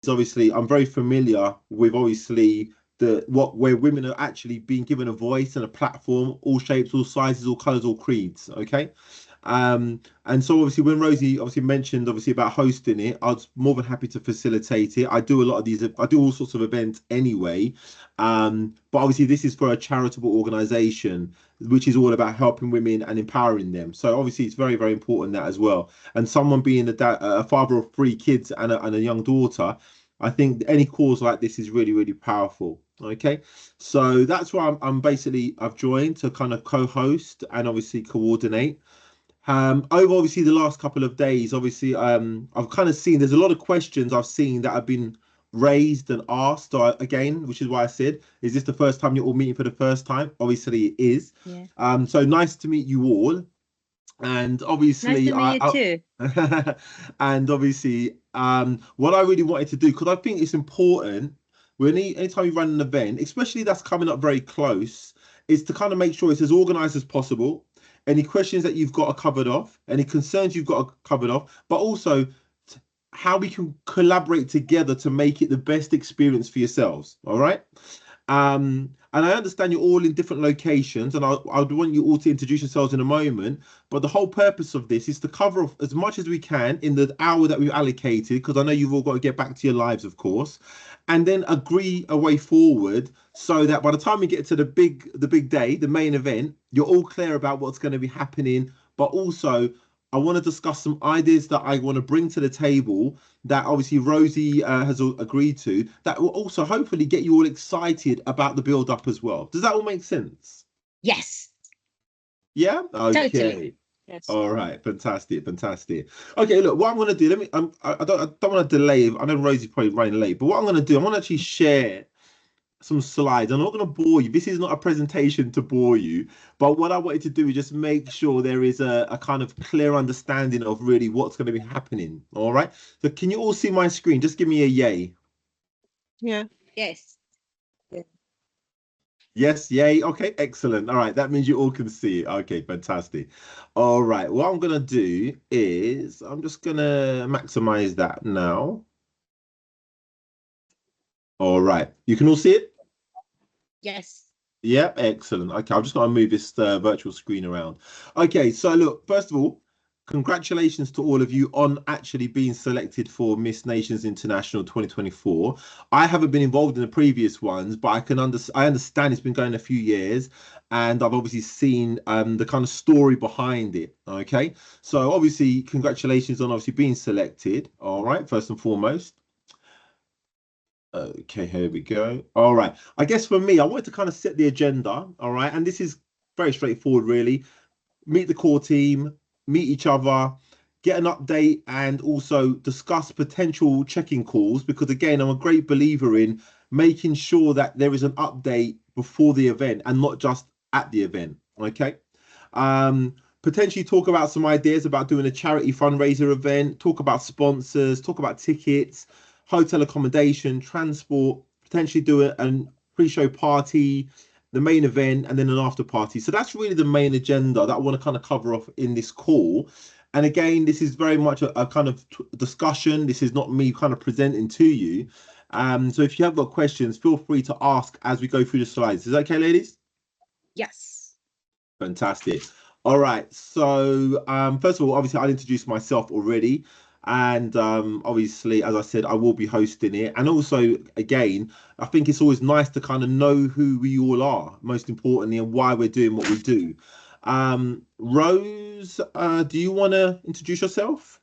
obviously I'm very familiar with obviously where women are actually being given a voice and a platform, all shapes, all sizes, all colors, all creeds. Okay. And so obviously when Rosie obviously mentioned obviously about hosting it, I was more than happy to facilitate it. I do a lot of these, I do all sorts of events anyway. But obviously this is for a charitable organization, which is all about helping women and empowering them. So obviously it's very, very important that as well. And someone being a father of three kids and a young daughter, I think any cause like this is really, really powerful. Okay, so that's why I'm basically I've joined to kind of co-host and obviously coordinate. Over obviously the last couple of days, obviously, I've kind of seen there's a lot of questions I've seen that have been raised and asked again, which is why I said, is this the first time you're all meeting for the first time? Obviously, it is. Yeah. So nice to meet you all, and Nice obviously, to meet you too. and obviously, what I really wanted to do because I think it's important when anytime you run an event, especially that's coming up very close, is to kind of make sure it's as organized as possible. Any questions that you've got are covered off, any concerns you've got are covered off, but also how we can collaborate together to make it the best experience for yourselves. All right. And I understand you're all in different locations, and I would want you all to introduce yourselves in a moment. But the whole purpose of this is to cover off as much as we can in the hour that we've allocated, because I know you've all got to get back to your lives, of course, and then agree a way forward so that by the time we get to the big day, the main event, you're all clear about what's going to be happening. But also, I want to discuss some ideas that I want to bring to the table that obviously Rosie has agreed to, that will also hopefully get you all excited about the build up as well. Does that all make sense? Yes. Yeah. Totally. Okay. Yes. All right. Fantastic. Fantastic. Okay. Look, what I'm going to do. Let me. I don't want to delay. I know Rosie's probably running late, but what I'm going to do, I'm going to actually share some slides. I'm not going to bore you. This is not a presentation to bore you, but what I wanted to do is just make sure there is a kind of clear understanding of really what's going to be happening. All right. So can you all see my screen? Just give me a yay. Yeah. Yes. Yes, yay. Okay, excellent. All right, that means you all can see it. Okay, fantastic. All right, what I'm gonna do is I'm just gonna maximize that now. All right, you can all see it? Yes. Yep, excellent. Okay, I'm just going to move this virtual screen around. Okay, so look, first of all, congratulations to all of you on actually being selected for Miss Nations International 2024. I haven't been involved in the previous ones, but I understand it's been going a few years, and I've obviously seen the kind of story behind it. Okay, so obviously, congratulations on obviously being selected. All right, first and foremost. Okay, here we go. All right. I guess for me, I wanted to kind of set the agenda. All right. And this is very straightforward, really. Meet the core team, meet each other, get an update, and also discuss potential check-in calls. Because again, I'm a great believer in making sure that there is an update before the event and not just at the event. Okay. Potentially talk about some ideas about doing a charity fundraiser event, talk about sponsors, talk about tickets, hotel accommodation, transport, potentially do a pre-show party, the main event, and then an after party. So that's really the main agenda that I want to kind of cover off in this call. And again, this is very much a kind of discussion. This is not me kind of presenting to you. So if you have got questions, feel free to ask as we go through the slides. Is that okay, ladies? Yes. Fantastic. All right. So, first of all, obviously, I'll introduce myself already. And obviously, as I said, I will be hosting it. And also, again, I think it's always nice to kind of know who we all are, most importantly, and why we're doing what we do. Rose, do you want to introduce yourself?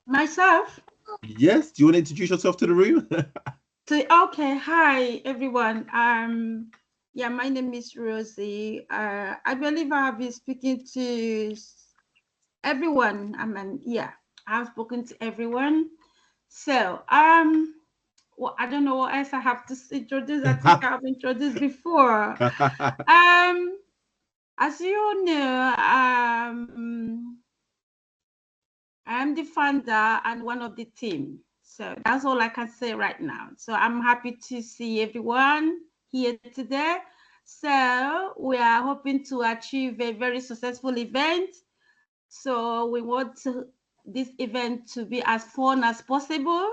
Myself? Yes. Do you want to introduce yourself to the room? So, okay, hi everyone. Yeah, my name is Rosie. I believe I have been speaking to everyone. Yeah, I've spoken to everyone. So, well, I don't know what else I have to introduce. I think I've introduced before. As you know, I'm the founder and one of the team. So that's all I can say right now. So I'm happy to see everyone here today. So we are hoping to achieve a very successful event. So we want this event to be as fun as possible,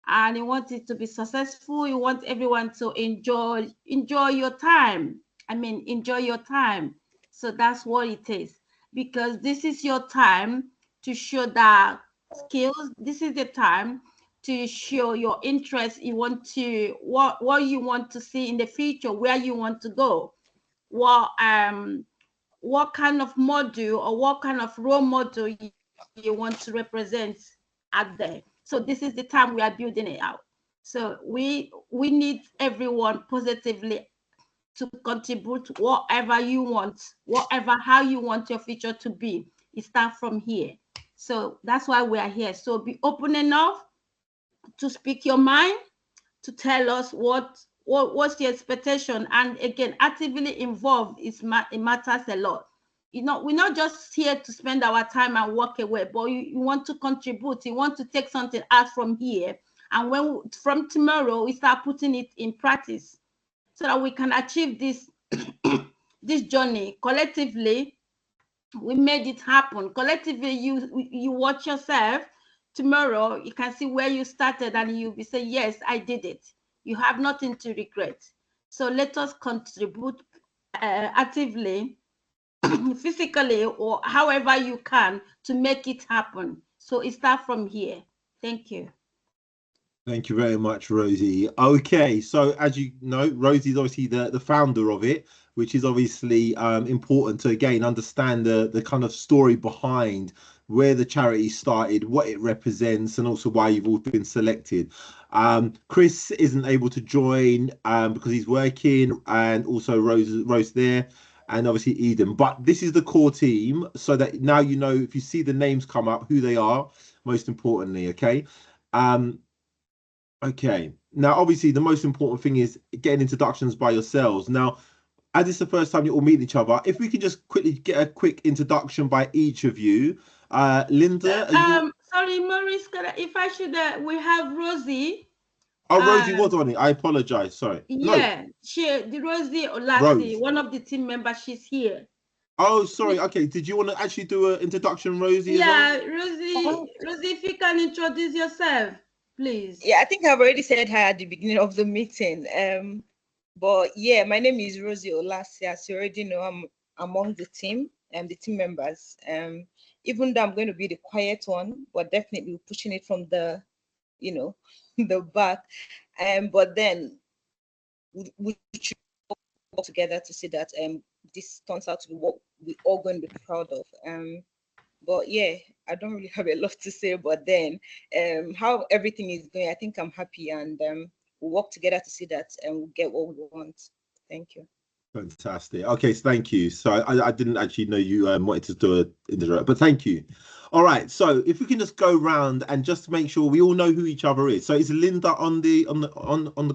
and you want it to be successful. You want everyone to enjoy your time. I mean, enjoy your time. So that's what it is, because this is your time to show that skills. This is the time to show your interest. You want to what you want to see in the future, where you want to go, what kind of model or what kind of role model you want to represent out there. So this is the time we are building it out. So we need everyone positively to contribute whatever you want, how you want your future to be. It starts from here. So that's why we are here. So be open enough to speak your mind, to tell us what's your expectation, and again, actively involved. It matters a lot. You know, we're not just here to spend our time and walk away, but you want to contribute. You want to take something out from here, and from tomorrow we start putting it in practice, so that we can achieve this this journey collectively. We made it happen collectively. You watch yourself tomorrow, you can see where you started, and you'll be saying, yes, I did it. You have nothing to regret. So let us contribute actively, physically, or however you can, to make it happen. So it starts from here. Thank you. Thank you very much, Rosie. Okay, so as you know, Rosie is obviously the founder of it, which is obviously important to, again, understand the kind of story behind where the charity started, what it represents, and also why you've all been selected. Chris isn't able to join because he's working, and also Rose there, and obviously Eden. But this is the core team, so that now you know, if you see the names come up, who they are, most importantly, okay? Okay, now obviously the most important thing is getting introductions by yourselves. Now, as it's the first time you're all meeting each other, if we could just quickly get a quick introduction by each of you. Linda, sorry, Maurice, if I should, we have Rosie. Oh, Rosie was on it. I apologize. Sorry. Yeah, the Rosie Olasi, one of the team members, she's here. Oh, sorry. Okay. Did you want to actually do an introduction, Rosie? Yeah, Rosie, if you can introduce yourself, please. Yeah, I think I've already said hi at the beginning of the meeting. But yeah, my name is Rosie Olasi. As you already know, I'm among the team and the team members. Even though I'm going to be the quiet one, but definitely pushing it from the, the back. But then we should work together to see that this turns out to be what we're all going to be proud of. But yeah, I don't really have a lot to say, but then how everything is going, I think I'm happy, and we'll work together to see that and we'll get what we want. Thank you. Fantastic. Okay, so thank you. So I didn't actually know you wanted to do an intro, but thank you. All right, so if we can just go round and just make sure we all know who each other is. So is Linda on the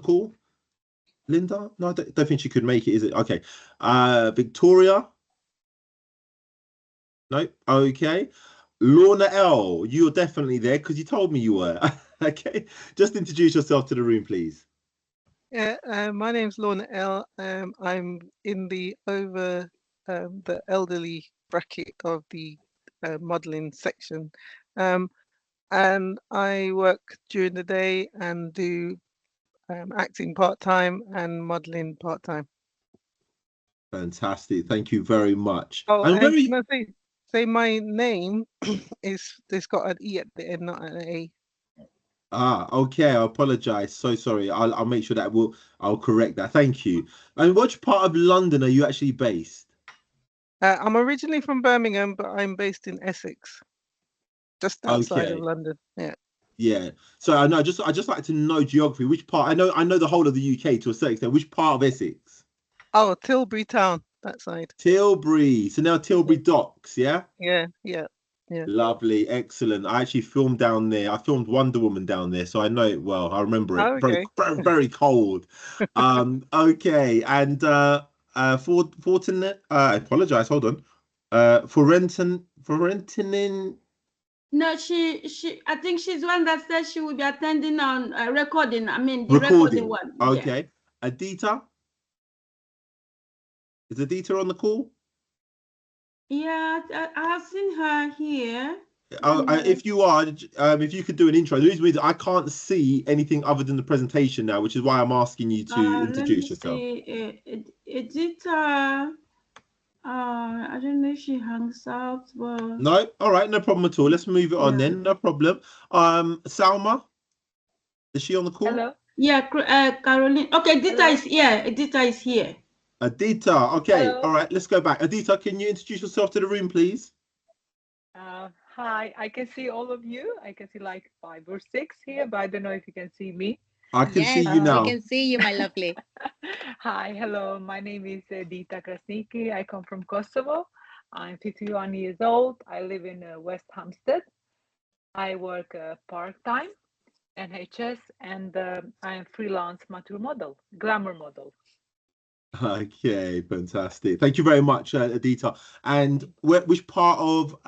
call? Linda? No, I don't think she could make it, is it? Okay. Victoria? No? Okay. Lorna L, you're definitely there because you told me you were. Okay. Just introduce yourself to the room, please. Yeah, my name's Lorna L. I'm in the the elderly bracket of the modelling section. And I work during the day and do acting part-time and modelling part-time. Fantastic. Thank you very much. Oh, and can I say my name it's got an E at the end, not an A. Ah, okay. I apologize. So sorry. I'll make sure that I'll correct that. Thank you. And which part of London are you actually based? I'm originally from Birmingham, but I'm based in Essex, just outside of London. Yeah. Yeah. So I know. I just like to know geography. Which part? I know the whole of the UK to a certain extent. Which part of Essex? Oh, Tilbury Town, that side. Tilbury. So now Tilbury Docks. Yeah. Yeah. Lovely, excellent. I actually filmed down there. I filmed Wonder Woman down there, so I know it well. I remember it. Okay. Very, very cold. Okay, and Fortinet. I apologize. Hold on. Forentinin. No, she. I think she's one that says she will be attending on recording. I mean, the recording one. Okay. Yeah. Adita. Is Adita on the call? Yeah, I've seen her here. If you are, if you could do an intro. The reason is I can't see anything other than the presentation now, which is why I'm asking you to introduce yourself. Edita, I don't know if she hangs out, but No, all right, no problem at all. Let's move it on then. No problem. Salma, is she on the call? Hello. yeah, Caroline. Okay, Edita is here. Edita is here. Adita, okay, Hello. all right, let's go back. Adita, can you introduce yourself to the room, please? Hi, I can see all of you. I can see like 5 or 6 here, but I don't know if you can see me. I can see Yes, you now. we can see you, my lovely. Hi, hello. My name is Dita Krasniki. I come from Kosovo. I'm 51 years old. I live in West Hampstead. I work part-time, NHS, and I'm freelance mature model, glamour model. Okay, fantastic. Thank you very much, Adita. And which part of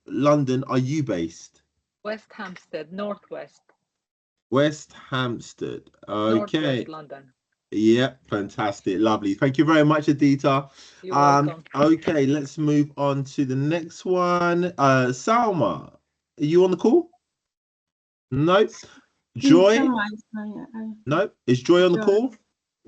London are you based? West Hampstead, Northwest. West Hampstead. Okay. Northwest London. Yeah, fantastic. Lovely. Thank you very much, Adita. You're welcome. Okay, let's move on to the next one. Salma, are you on the call? No. Joy? No. Is Joy on the call?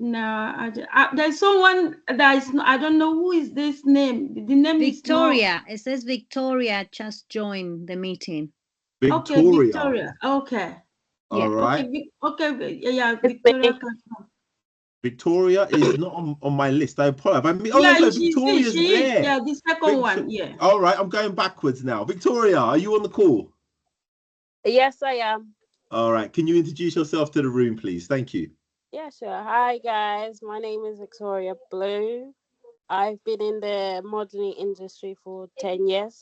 No, there's someone that is. I don't know who is this name. The name Victoria. It says Victoria just joined the meeting. Victoria. Victoria. Okay, Victoria. Okay. All right. Okay. Yeah, Victoria. Victoria is not on my list. I apologize. Oh, yeah, no, Victoria's there. Yeah, the second one. Yeah. All right, I'm going backwards now. Victoria, are you on the call? Yes, I am. All right. Can you introduce yourself to the room, please? Thank you. Yeah, sure. Hi, guys. My name is Victoria Blue. I've been in the modeling industry for 10 years.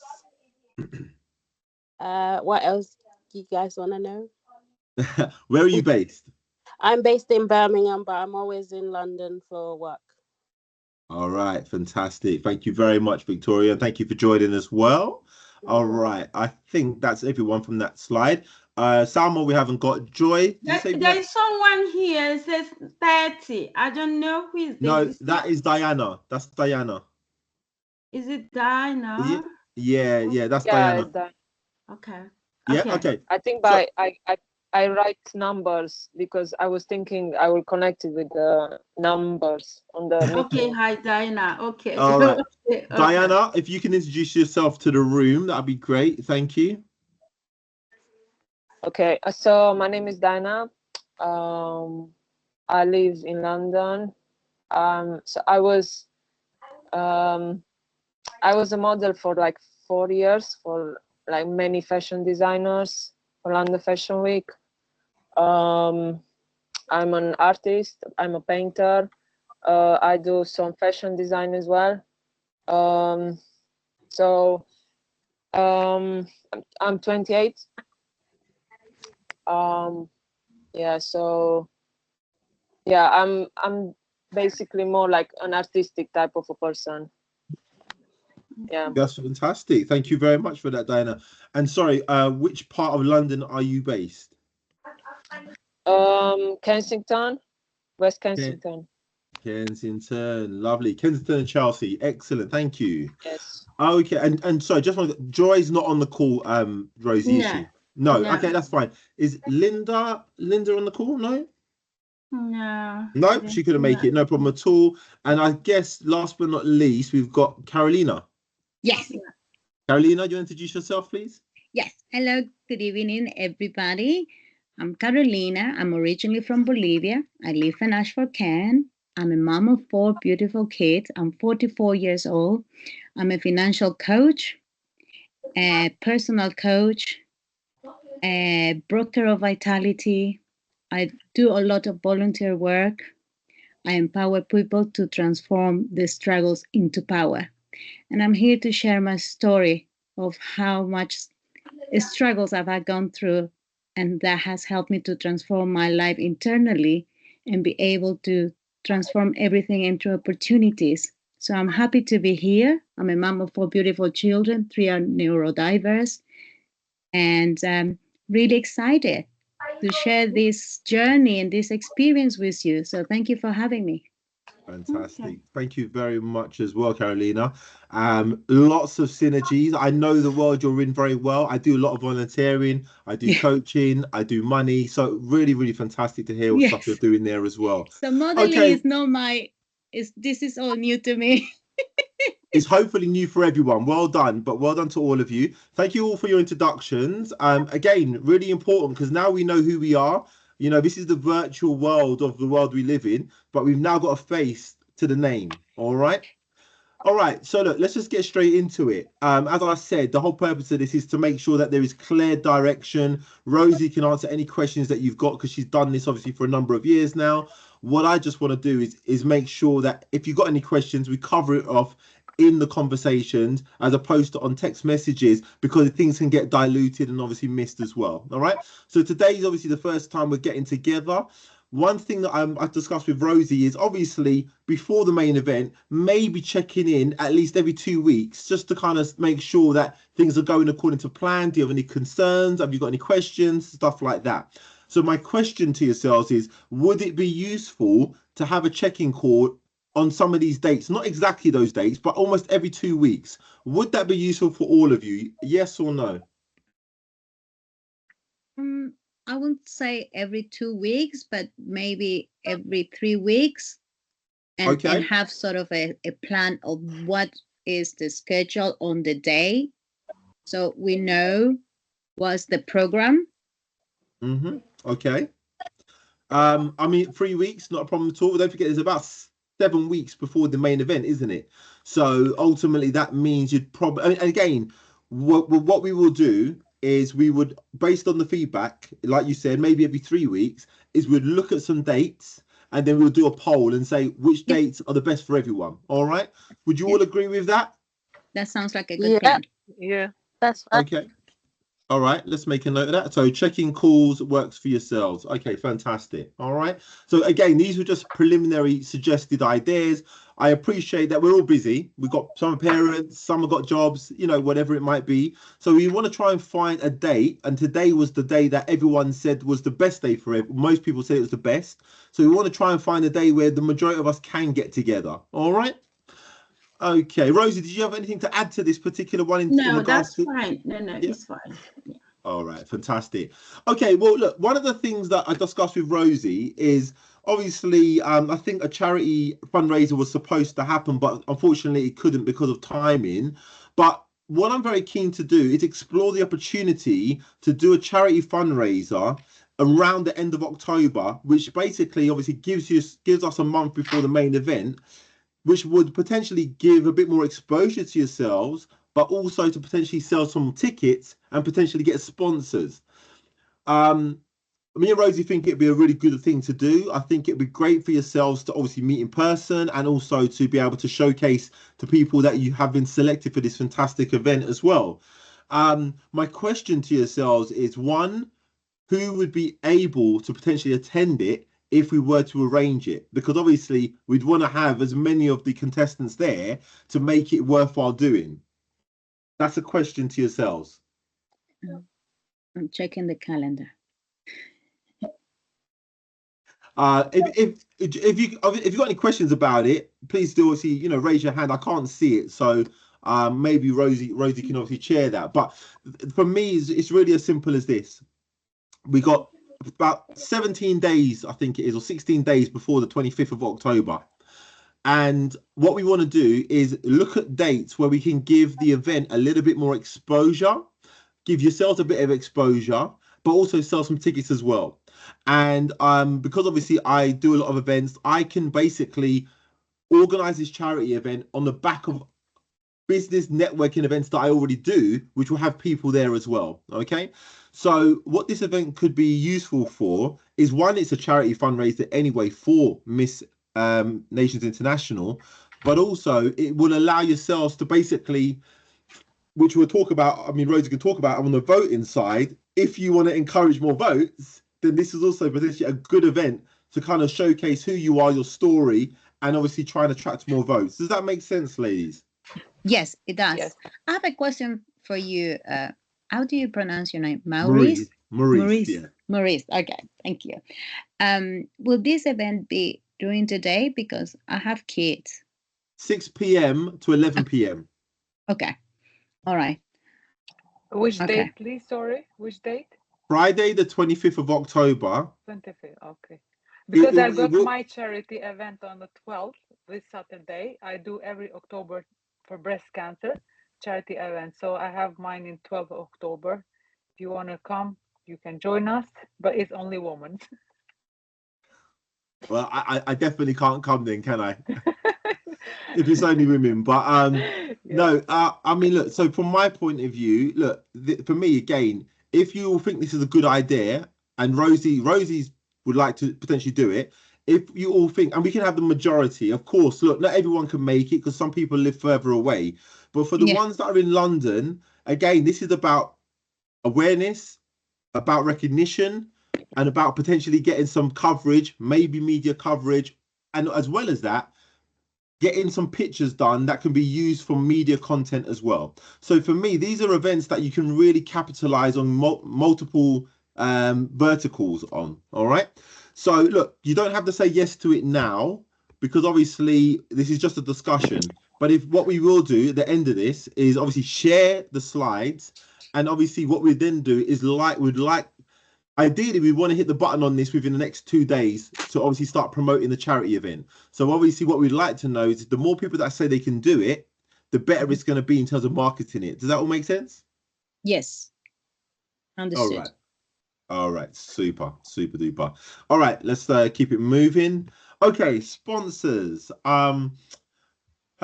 What else do you guys want to know? Where are you based? I'm based in Birmingham, but I'm always in London for work. All right. Fantastic. Thank you very much, Victoria. Thank you for joining as well. All right. I think that's everyone from that slide. Salma, we haven't got. Joy, there is someone here. It says 30. I don't know who is this. No, that is Diana. That's Diana. Is it Diana? Yeah, that's Yeah, Diana. Okay. Yeah, okay. I think So- I write numbers because I was thinking I will connect it with the numbers on the Okay, meeting. hi Diana. Okay. All right. Okay. Diana, if you can introduce yourself to the room, that'd be great. Thank you. Okay, so my name is Diana. I live in London. So I was a model for like 4 years for like many fashion designers for London Fashion Week. I'm an artist. I'm a painter. I do some fashion design as well. I'm 28. I'm basically more like an artistic type of a person. Yeah, That's fantastic. Thank you very much for that, Diana. And sorry, which part of London are you based? Kensington, West Kensington. Kensington, lovely. Kensington and Chelsea, excellent. Thank you. Yes. Okay, and sorry, just want Joy's not on the call. Rosie, is she? No. Okay, that's fine. Is Linda on the call? No, she couldn't make it. No problem at all. And I guess last but not least, we've got Carolina. Yes. Carolina, do you want to introduce yourself, please? Yes. Hello. Good evening, everybody. I'm Carolina. I'm originally from Bolivia. I live in Ashford, Kent. I'm a mom of 4 beautiful kids. I'm 44 years old. I'm a financial coach, a personal coach, a broker of vitality. I do a lot of volunteer work. I empower people to transform the struggles into power. And I'm here to share my story of how much struggles I've gone through, and that has helped me to transform my life internally and be able to transform everything into opportunities. So I'm happy to be here. I'm a mom of 4 beautiful children, 3 are neurodiverse, and I'm really excited to share this journey and this experience with you. So thank you for having me. Fantastic. Okay. Thank you very much as well, Carolina. Lots of synergies. I know the world you're in very well. I do a lot of volunteering. I do coaching. I do money. So really, really fantastic to hear what stuff you're Yes. doing there as well. So modeling Okay. is not my. This is all new to me. It's hopefully new for everyone. Well done, but well done to all of you. Thank you all for your introductions. Again, really important because now we know who we are. You know, this is the virtual world of the world we live in, but we've now got a face to the name. All right. All right. So look, let's just get straight into it. As I said, the whole purpose of this is to make sure that there is clear direction. Rosie can answer any questions that you've got because she's done this obviously for a number of years now. What I just want to do is make sure that if you've got any questions, we cover it off in the conversations as opposed to on text messages because things can get diluted and obviously missed as well. All right. So today is obviously the first time we're getting together. One thing that I discussed with Rosie is obviously before the main event, maybe checking in at least every 2 weeks just to kind of make sure that things are going according to plan. Do you have any concerns? Have you got any questions? Stuff like that. So my question to yourselves is, would it be useful to have a check-in call on some of these dates? Not exactly those dates, but almost every 2 weeks. Would that be useful for all of you? Yes or no? I wouldn't say every 2 weeks, but maybe every 3 weeks, and have sort of a plan of what is the schedule on the day, so we know what's the program. Okay. I mean, 3 weeks, not a problem at all. Don't forget, there's about 7 weeks before the main event, isn't it? So ultimately, that means you'd probably. And again, what we will do is we would, based on the feedback, like you said, maybe every 3 weeks, is we'd look at some dates and then we'll do a poll and say which dates are the best for everyone. All right. Would you all agree with that? That sounds like a good plan. Yeah. That's fine. Okay. All right, let's make a note of that. So checking calls works for yourselves. Okay, fantastic. All right. So again, these were just preliminary suggested ideas. I appreciate that we're all busy. We've got some parents, some have got jobs, you know, whatever it might be. So we want to try and find a date. And today was the day that everyone said was the best day for it. Most people say it was the best. So we want to try and find a day where the majority of us can get together. All right. Okay, Rosie, did you have anything to add to this particular one? No, that's fine. No, it's fine. Yeah. All right, fantastic. Okay, well, look, one of the things that I discussed with Rosie is obviously, I think a charity fundraiser was supposed to happen, but unfortunately it couldn't because of timing. But what I'm very keen to do is explore the opportunity to do a charity fundraiser around the end of October, which basically obviously gives us a month before the main event, which would potentially give a bit more exposure to yourselves, but also to potentially sell some tickets and potentially get sponsors. Me and Rosie think it'd be a really good thing to do. I think it'd be great for yourselves to obviously meet in person and also to be able to showcase to people that you have been selected for this fantastic event as well. My question to yourselves is, one, who would be able to potentially attend it if we were to arrange it? Because obviously we'd want to have as many of the contestants there to make it worthwhile doing. That's a question to yourselves. I'm checking the calendar. If you got any questions about it, please do obviously, you know, raise your hand. I can't see it, so maybe Rosie can obviously chair that. But for me, it's really as simple as this. We got about 17 days, I think it is, or 16 days before the 25th of October. And what we want to do is look at dates where we can give the event a little bit more exposure, give yourselves a bit of exposure, but also sell some tickets as well. And because obviously I do a lot of events, I can basically organize this charity event on the back of business networking events that I already do, which will have people there as well. Okay, so what this event could be useful for is, one, it's a charity fundraiser anyway for Miss Nations International, but also it will allow yourselves to basically, which we'll talk about, I mean, Rosie can talk about on the voting side, if you want to encourage more votes, then this is also potentially a good event to kind of showcase who you are, your story, and obviously try and attract more votes. Does that make sense, ladies? Yes, it does. Yes. I have a question for you. How do you pronounce your name? Maurice. Maurice. Yeah. Maurice. Okay, thank you. Will this event be during the day because I have kids. 6 p.m. to 11 p.m. Okay. All right. Which Okay. date, please? Sorry, which date? Friday, the 25th of October. 25th. Okay. Because I it got will- my charity event on the 12th, this Saturday. I do every October for breast cancer charity event. So I have mine in 12th October. If you want to come, you can join us, but it's only women. Well, I definitely can't come then, can I? If it's only women, but Yeah. no, I mean, look, so from my point of view, look, for me, again, if you all think this is a good idea and Rosie's would like to potentially do it, if you all think, and we can have the majority, of course, look, not everyone can make it because some people live further away, but for the Yeah. ones that are in London, again, this is about awareness, about recognition, and about potentially getting some coverage, maybe media coverage, and as well as that, getting some pictures done that can be used for media content as well. So for me, these are events that you can really capitalize on multiple verticals on. All right. So look, you don't have to say yes to it now because obviously this is just a discussion. But if what we will do at the end of this is obviously share the slides, and obviously what we then do is ideally, we want to hit the button on this within the next 2 days to obviously start promoting the charity event. So obviously what we'd like to know is the more people that say they can do it, the better it's going to be in terms of marketing it. Does that all make sense? Yes. Understood. All right. Super duper. All right. Let's keep it moving. Okay. Sponsors. Are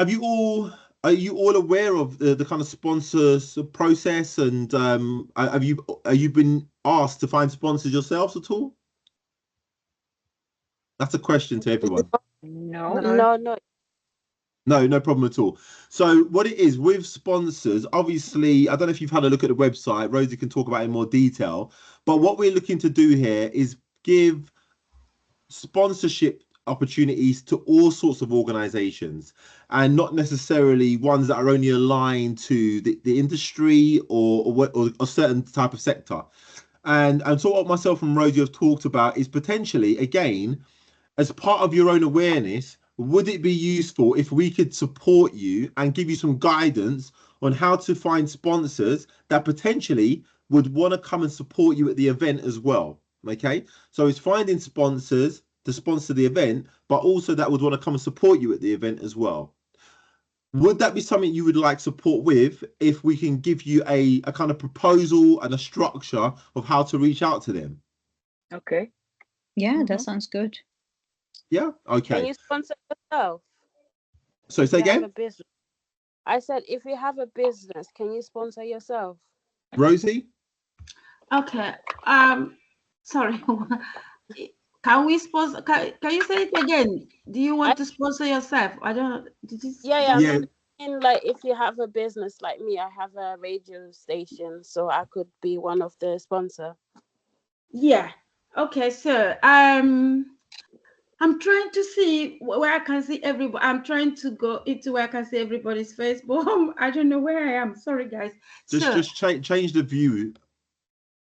you all aware of the kind of sponsors process, and have you been asked to find sponsors yourselves at all? That's a question to everyone. No. No problem at all. So what it is with sponsors, obviously, I don't know if you've had a look at the website. Rosie can talk about it in more detail. But what we're looking to do here is give sponsorship opportunities to all sorts of organizations, and not necessarily ones that are only aligned to the industry or a certain type of sector. And so what myself and Rosie have talked about is potentially, again, as part of your own awareness, would it be useful if we could support you and give you some guidance on how to find sponsors that potentially would want to come and support you at the event as well? Okay, so it's finding sponsors to sponsor the event, but also that would want to come and support you at the event as well. Would that be something you would like support with if we can give you a kind of proposal and a structure of how to reach out to them? Okay. Yeah, that sounds good. Yeah. Okay. Can you sponsor yourself? So say If you have again, a business. I said, if you have a business, can you sponsor yourself? Rosie. Okay. Sorry. Can we sponsor? Can you say it again? Do you want to sponsor yourself? I don't. Yeah. Yeah. And like, if you have a business like me, I have a radio station, so I could be one of the sponsor. Yeah. Okay. So I'm trying to see where I can see everybody. I'm trying to go into where I can see everybody's face, but I don't know where I am. Sorry, guys. Just change the view.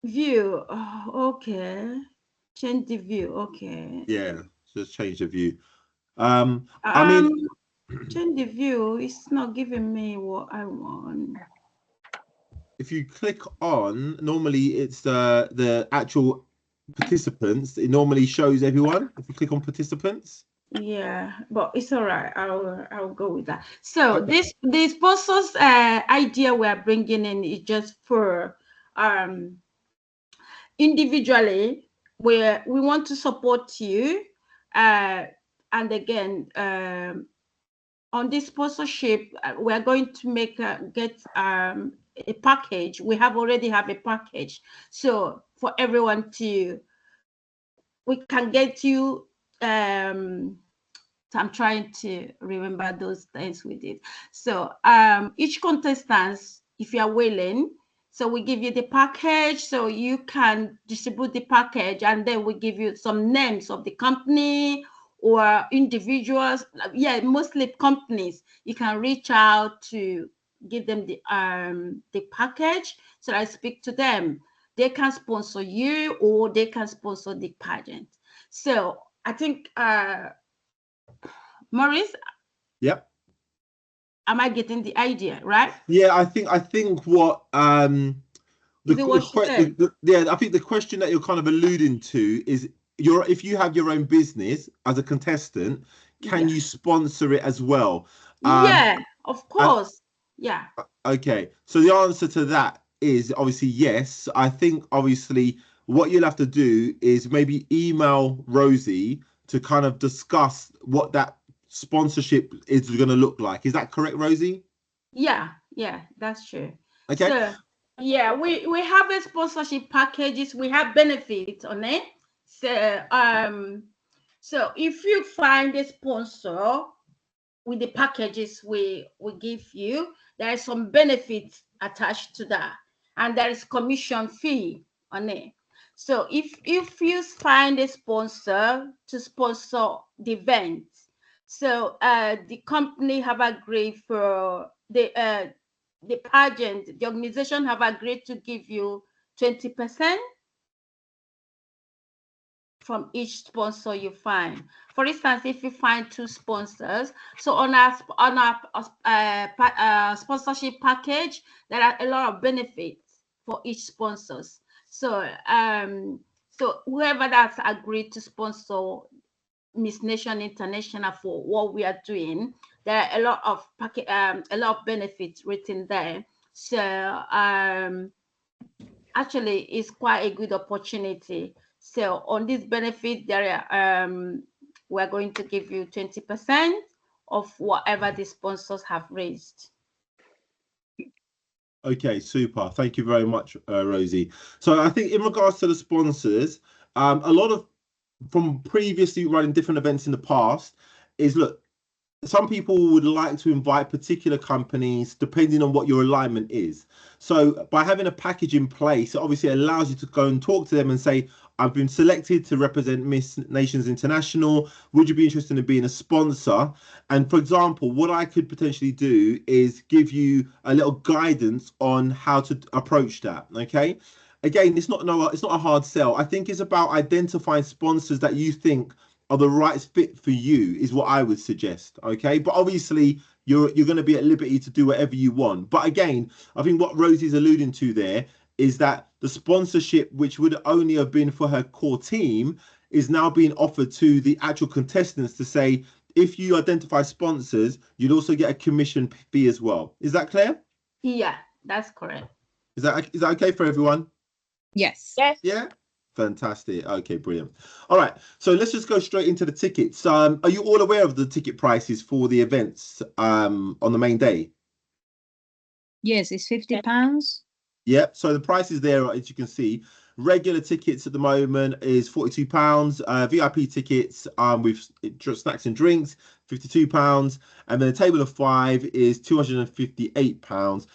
View. Oh, okay. Change the view. Okay. Yeah, just change the view. I mean, change the view. It's not giving me what I want. if you click on, normally it's the actual participants. It normally shows everyone. If you click on participants. Yeah, but it's all right. I'll go with that. So Okay. the sponsors idea we're bringing in is just for individually, where we want to support you, and again, on this sponsorship, we're going to get a package. We already have a package, so for everyone we can get you. I'm trying to remember those things we did. So each contestant, if you are willing, so we give you the package, so you can distribute the package, and then we give you some names of the company or individuals. Yeah, mostly companies. You can reach out to give them the package. So I speak to them. They can sponsor you, or they can sponsor the pageant. So I think Maurice, Yep. am I getting the idea right? Yeah, I think what Is it what she said? yeah, I think the question that you're kind of alluding to is if you have your own business as a contestant, can Yeah. you sponsor it as well? Yeah, of course. Yeah. Okay, so the answer to that is obviously yes. I think obviously what you'll have to do is maybe email Rosie to kind of discuss what that sponsorship is going to look like. Is that correct, Rosie? Yeah, that's true. Okay. So yeah, we have a sponsorship packages, we have benefits on it. So if you find a sponsor with the packages we give you, there is some benefits attached to that, and there is commission fee on it. So if you find a sponsor to sponsor the event, so the company have agreed for the pageant, the organization have agreed to give you 20% from each sponsor you find. For instance, if you find 2 sponsors, so on our sponsorship package, there are a lot of benefits for each sponsors. So so whoever that's agreed to sponsor Miss Nation International for what we are doing, there are a lot of benefits written there. So actually it's quite a good opportunity. So on this benefit, there we're going to give you 20% of whatever the sponsors have raised. Okay, super. Thank you very much, Rosie. So I think in regards to the sponsors, a lot of from previously running different events in the past is, look, some people would like to invite particular companies depending on what your alignment is. So by having a package in place, it obviously allows you to go and talk to them and say, I've been selected to represent Miss Nations International. Would you be interested in being a sponsor? And for example, what I could potentially do is give you a little guidance on how to approach that. Okay. Again, it's not a hard sell. I think it's about identifying sponsors that you think are the right fit for you is what I would suggest. Okay, but obviously you're going to be at liberty to do whatever you want. But again, I think what Rosie's alluding to there is that the sponsorship, which would only have been for her core team, is now being offered to the actual contestants to say, if you identify sponsors, you'd also get a commission fee as well. Is that clear? Yeah, that's correct. Is that okay for everyone? Yes. Yes. Yeah. Fantastic. Okay, brilliant. All right, so let's just go straight into the tickets. Are you all aware of the ticket prices for the events on the main day? Yes, it's £50. Yep. So the prices there, as you can see, regular tickets at the moment is £42. VIP tickets with snacks and drinks, £52, and then a table of 5 is £258.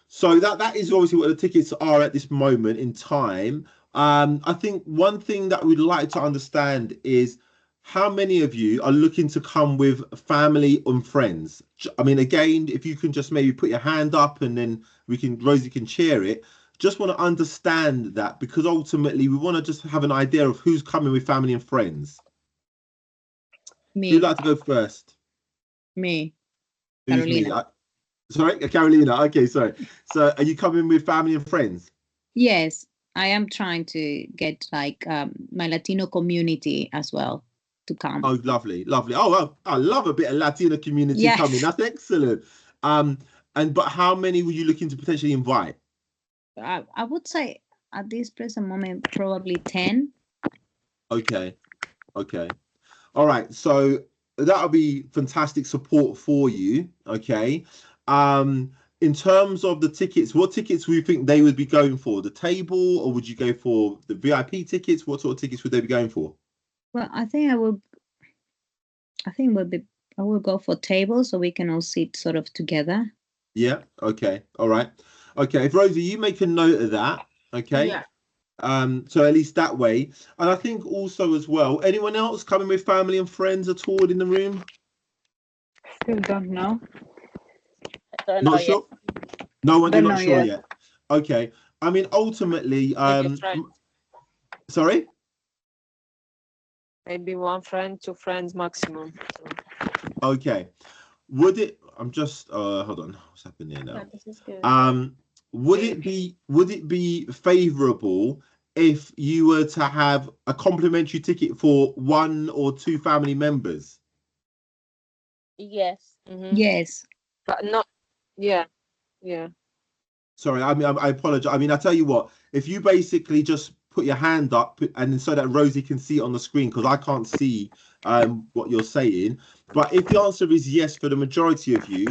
So that is obviously what the tickets are at this moment in time. I think one thing that we'd like to understand is how many of you are looking to come with family and friends. I mean, again, if you can just maybe put your hand up and then Rosie can share it. Just want to understand that, because ultimately we want to just have an idea of who's coming with family and friends. Me. Who'd like to go first? Me. Who's Carolina. me? Sorry, Carolina. Okay, sorry. So are you coming with family and friends? Yes, I am trying to get like my Latino community as well to come. Oh, lovely, lovely. Oh, well, I love a bit of Latino community coming. That's excellent. But how many were you looking to potentially invite? I would say at this present moment, probably 10. Okay. All right. So that'll be fantastic support for you. Okay. In terms of the tickets, what tickets do you think they would be going for? The table, or would you go for the VIP tickets? What sort of tickets would they be going for? Well, I will go for tables so we can all sit sort of together. Yeah. Okay. All right. Okay. If Rosie, you make a note of that. Okay. Yeah. So at least that way. And I think also as well, anyone else coming with family and friends at all in the room? Still don't know. Don't know Not sure? No one, you're not sure yet. Okay. I mean, ultimately, sorry? maybe 1 friend, 2 friends maximum. So. Okay. Would it? I'm just hold on. What's happening here now? Yeah, this is good. Would it be favorable if you were to have a complimentary ticket for 1 or 2 family members? Yes. Yes. But not, yeah. Sorry, I mean, I apologize. I mean, I tell you what, if you basically just put your hand up and so that Rosie can see it on the screen, because I can't see what you're saying. But if the answer is yes for the majority of you,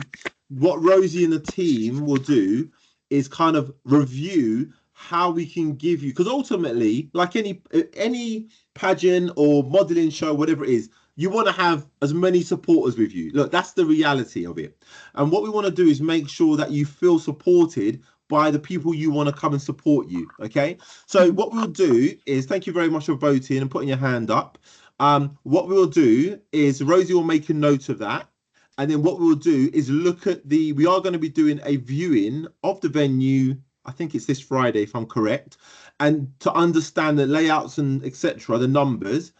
what Rosie and the team will do is kind of review how we can give you, because ultimately, like any pageant or modeling show, whatever it is, you want to have as many supporters with you. Look, that's the reality of it. And what we want to do is make sure that you feel supported by the people you want to come and support you. Okay, so what we'll do is, thank you very much for voting and putting your hand up. What we'll do is Rosie will make a note of that, and then what we'll do is look at we are going to be doing a viewing of the venue. I think it's this Friday, if I'm correct, and to understand the layouts and etc., the numbers.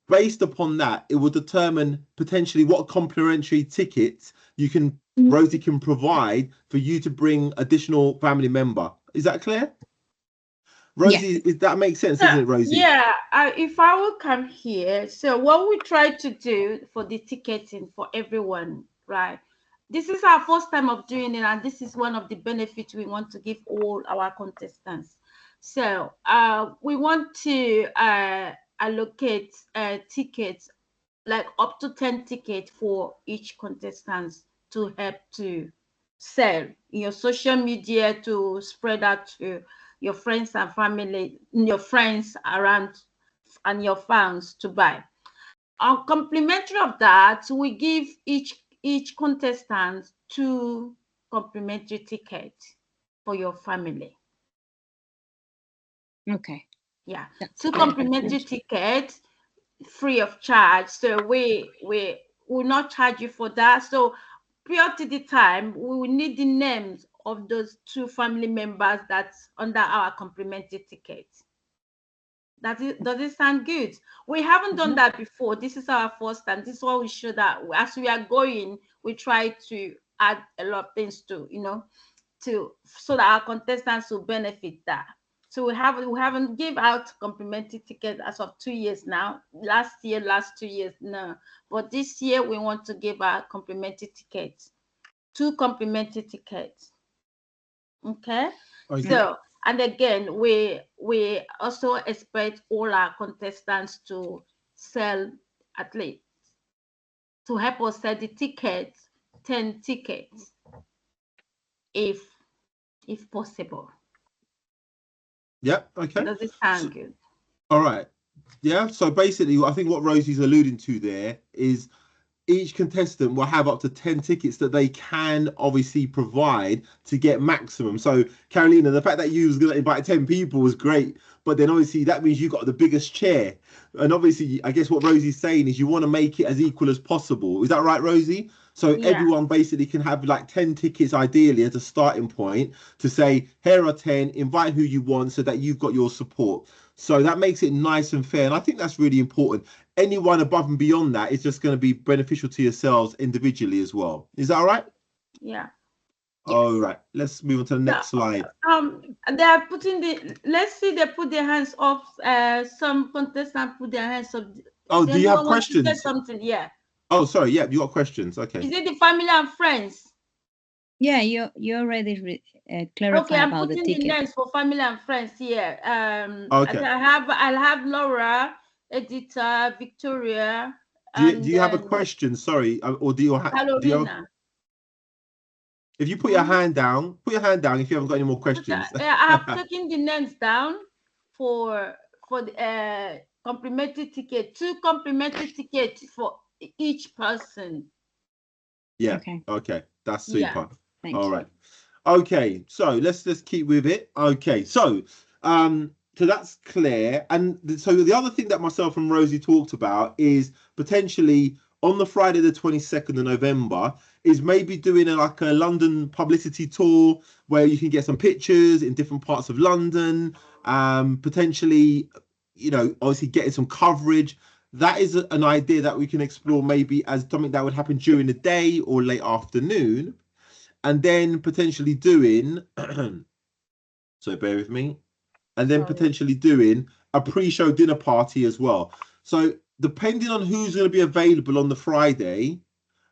Based upon that, it will determine potentially what complimentary tickets Rosie can provide for you to bring additional family member. Is that clear? Rosie, that makes sense, doesn't it, Rosie? Yeah, if I will come here, so what we try to do for the ticketing for everyone, right? This is our first time of doing it, and this is one of the benefits we want to give all our contestants. So we want to allocate tickets, like up to 10 tickets for each contestant to help to sell in your social media, to spread out to your friends and family, your friends around, and your fans to buy. Complimentary of that, we give each contestant 2 complimentary tickets for your family. Okay. Yeah, 2 complimentary tickets free of charge. So we will not charge you for that. So prior to the time, we will need the names of those 2 family members that's under our complimentary ticket. Does it sound good? We haven't done that before. This is our first time. This is what we show that as we are going, we try to add a lot of things to, so that our contestants will benefit that. So we haven't give out complimentary tickets as of 2 years now. Last 2 years, no. But this year we want to give out complimentary tickets, 2 complimentary tickets. Okay. So, and again, we also expect all our contestants to sell, at least to help us sell the tickets, 10 tickets, if possible. Yeah. Okay. Does it sound good? All right. Yeah. So basically, I think what Rosie's alluding to there is each contestant will have up to 10 tickets that they can obviously provide to get maximum. So Carolina, the fact that you was going to invite 10 people was great, but then obviously that means you got the biggest chair. And obviously, I guess what Rosie's saying is you want to make it as equal as possible. Is that right, Rosie? So everyone basically can have like 10 tickets ideally as a starting point to say, here are 10, invite who you want so that you've got your support. So that makes it nice and fair. And I think that's really important. Anyone above and beyond that is just going to be beneficial to yourselves individually as well. Is that all right? Yeah. All right. Let's move on to the next slide. They are putting let's see, they put their hands off. Some contestants put their hands up. Oh, do you have questions? Something, yeah. Oh, sorry. Yeah, you got questions. Okay. Is it the family and friends? Yeah, you already clarified okay, I'm about the putting ticket. the names for family and friends here. Okay. I'll have Laura, Edita, Victoria. Do you have a question? Sorry, or do you have? If you put your hand down, if you haven't got any more questions. I have taken the names down for the complimentary ticket, 2 complimentary tickets for each person. Yeah. Okay. That's super. Yeah. All right. Okay. So let's just keep with it. Okay. So so that's clear. And so the other thing that myself and Rosie talked about is potentially on the Friday, the 22nd of November, is maybe doing a London publicity tour where you can get some pictures in different parts of London, potentially, obviously getting some coverage. that is an idea that we can explore maybe as something that would happen during the day or late afternoon, and then potentially doing, so bear with me, and then potentially doing a pre-show dinner party as well. So depending on who's going to be available on the Friday,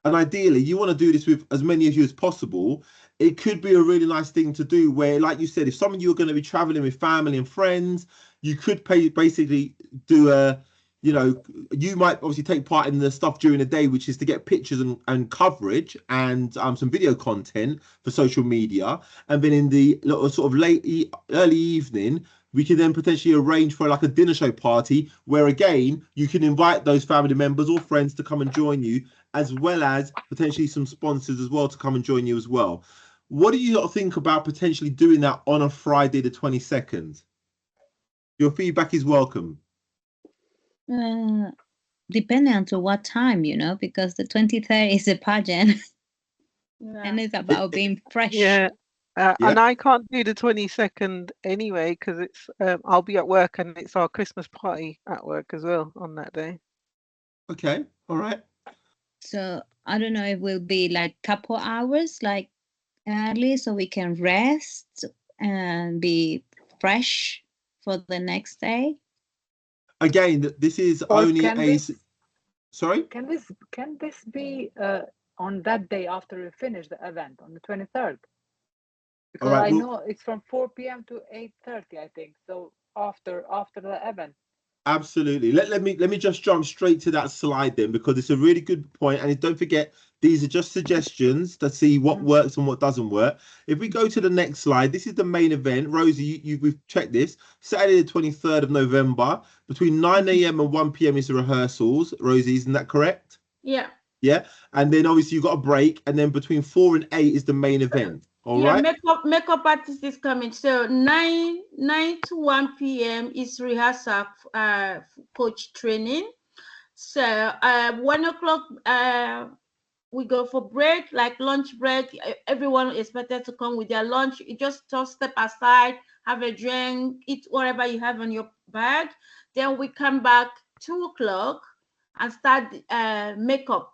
and ideally you want to do this with as many of you as possible, it could be a really nice thing to do where, like you said, if some of you are going to be traveling with family and friends, you could basically do a, you know, you might obviously take part in the stuff during the day, which is to get pictures and coverage and some video content for social media. And then in the sort of early evening, we can then potentially arrange for like a dinner show party where, again, you can invite those family members or friends to come and join you, as well as potentially some sponsors as well to come and join you as well. What do you think about potentially doing that on a Friday the 22nd? Your feedback is welcome. Depending on to what time, you know, because the 23rd is a pageant. And it's about being fresh. Yeah. And I can't do the 22nd anyway because it's I'll be at work and it's our Christmas party at work as well on that day. Okay, all right. So I don't know if it will be like couple hours like early so we can rest and be fresh for the next day. Again, this is only a... Sorry? Can this be on that day after we finish the event on the 23rd? Because I know it's from 4 p.m. to 8:30, I think. So after the event. Absolutely. Let me just jump straight to that slide then, because it's a really good point. And don't forget, these are just suggestions to see what works and what doesn't work. If we go to the next slide, this is the main event. Rosie, we've checked this. Saturday the 23rd of November, between 9 a.m. and 1 p.m. is the rehearsals. Rosie, isn't that correct? Yeah. Yeah. And then obviously you've got a break. And then between 4 and 8 is the main event. All right. Makeup artist is coming. So 9 to 1 p.m. is rehearsal coach training. So 1 o'clock we go for break, like lunch break. Everyone is expected to come with their lunch. You just step aside, have a drink, eat whatever you have in your bag. Then we come back 2 o'clock and start makeup.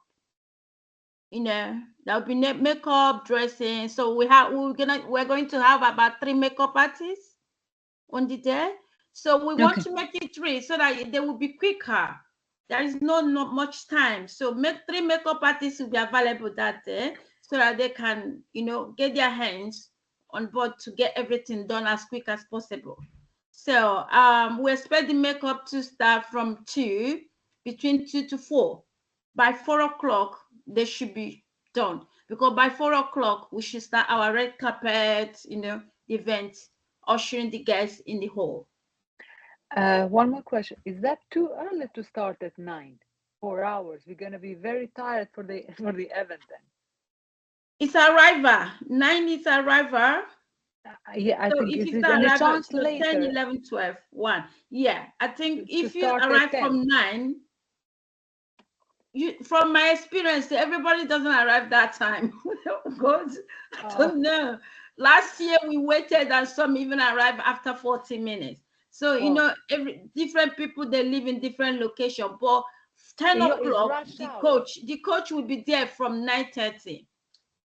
You know, there'll be makeup, dressing. So we're going to have about 3 makeup artists on the day. So we want to make it 3 so that they will be quicker. There is not much time. So 3 makeup artists will be available that day so that they can, you know, get their hands on board to get everything done as quick as possible. So we expect the makeup to start from between 2 to 4. By 4 o'clock, they should be done, because by 4 o'clock we should start our red carpet, you know, event, ushering the guests in the hall. One more question: is that too early to start at 9? 4 hours. We're gonna be very tired for the event then. It's arrival. 9 is arrival. Yeah, I so think if it's any chance so later. 10, 11, 12, 1. Yeah, I think if you arrive from 9. From my experience, everybody doesn't arrive that time. God, I don't know. Last year we waited and some even arrived after 40 minutes. So, you know, different people, they live in different locations. But 10 o'clock, the coach will be there from 9:30.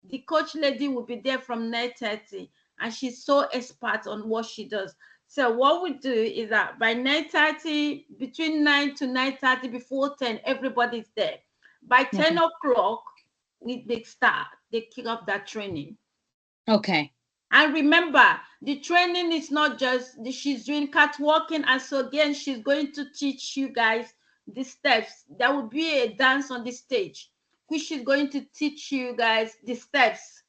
The coach lady will be there from 9:30, and she's so expert on what she does. So what we do is that by 9:30, between 9 to 9:30, before 10, everybody's there. By 10 o'clock, they kick off that training. Okay. And remember, the training is not just she's doing catwalking, and so again, she's going to teach you guys the steps. There will be a dance on the stage, which is going to teach you guys the steps.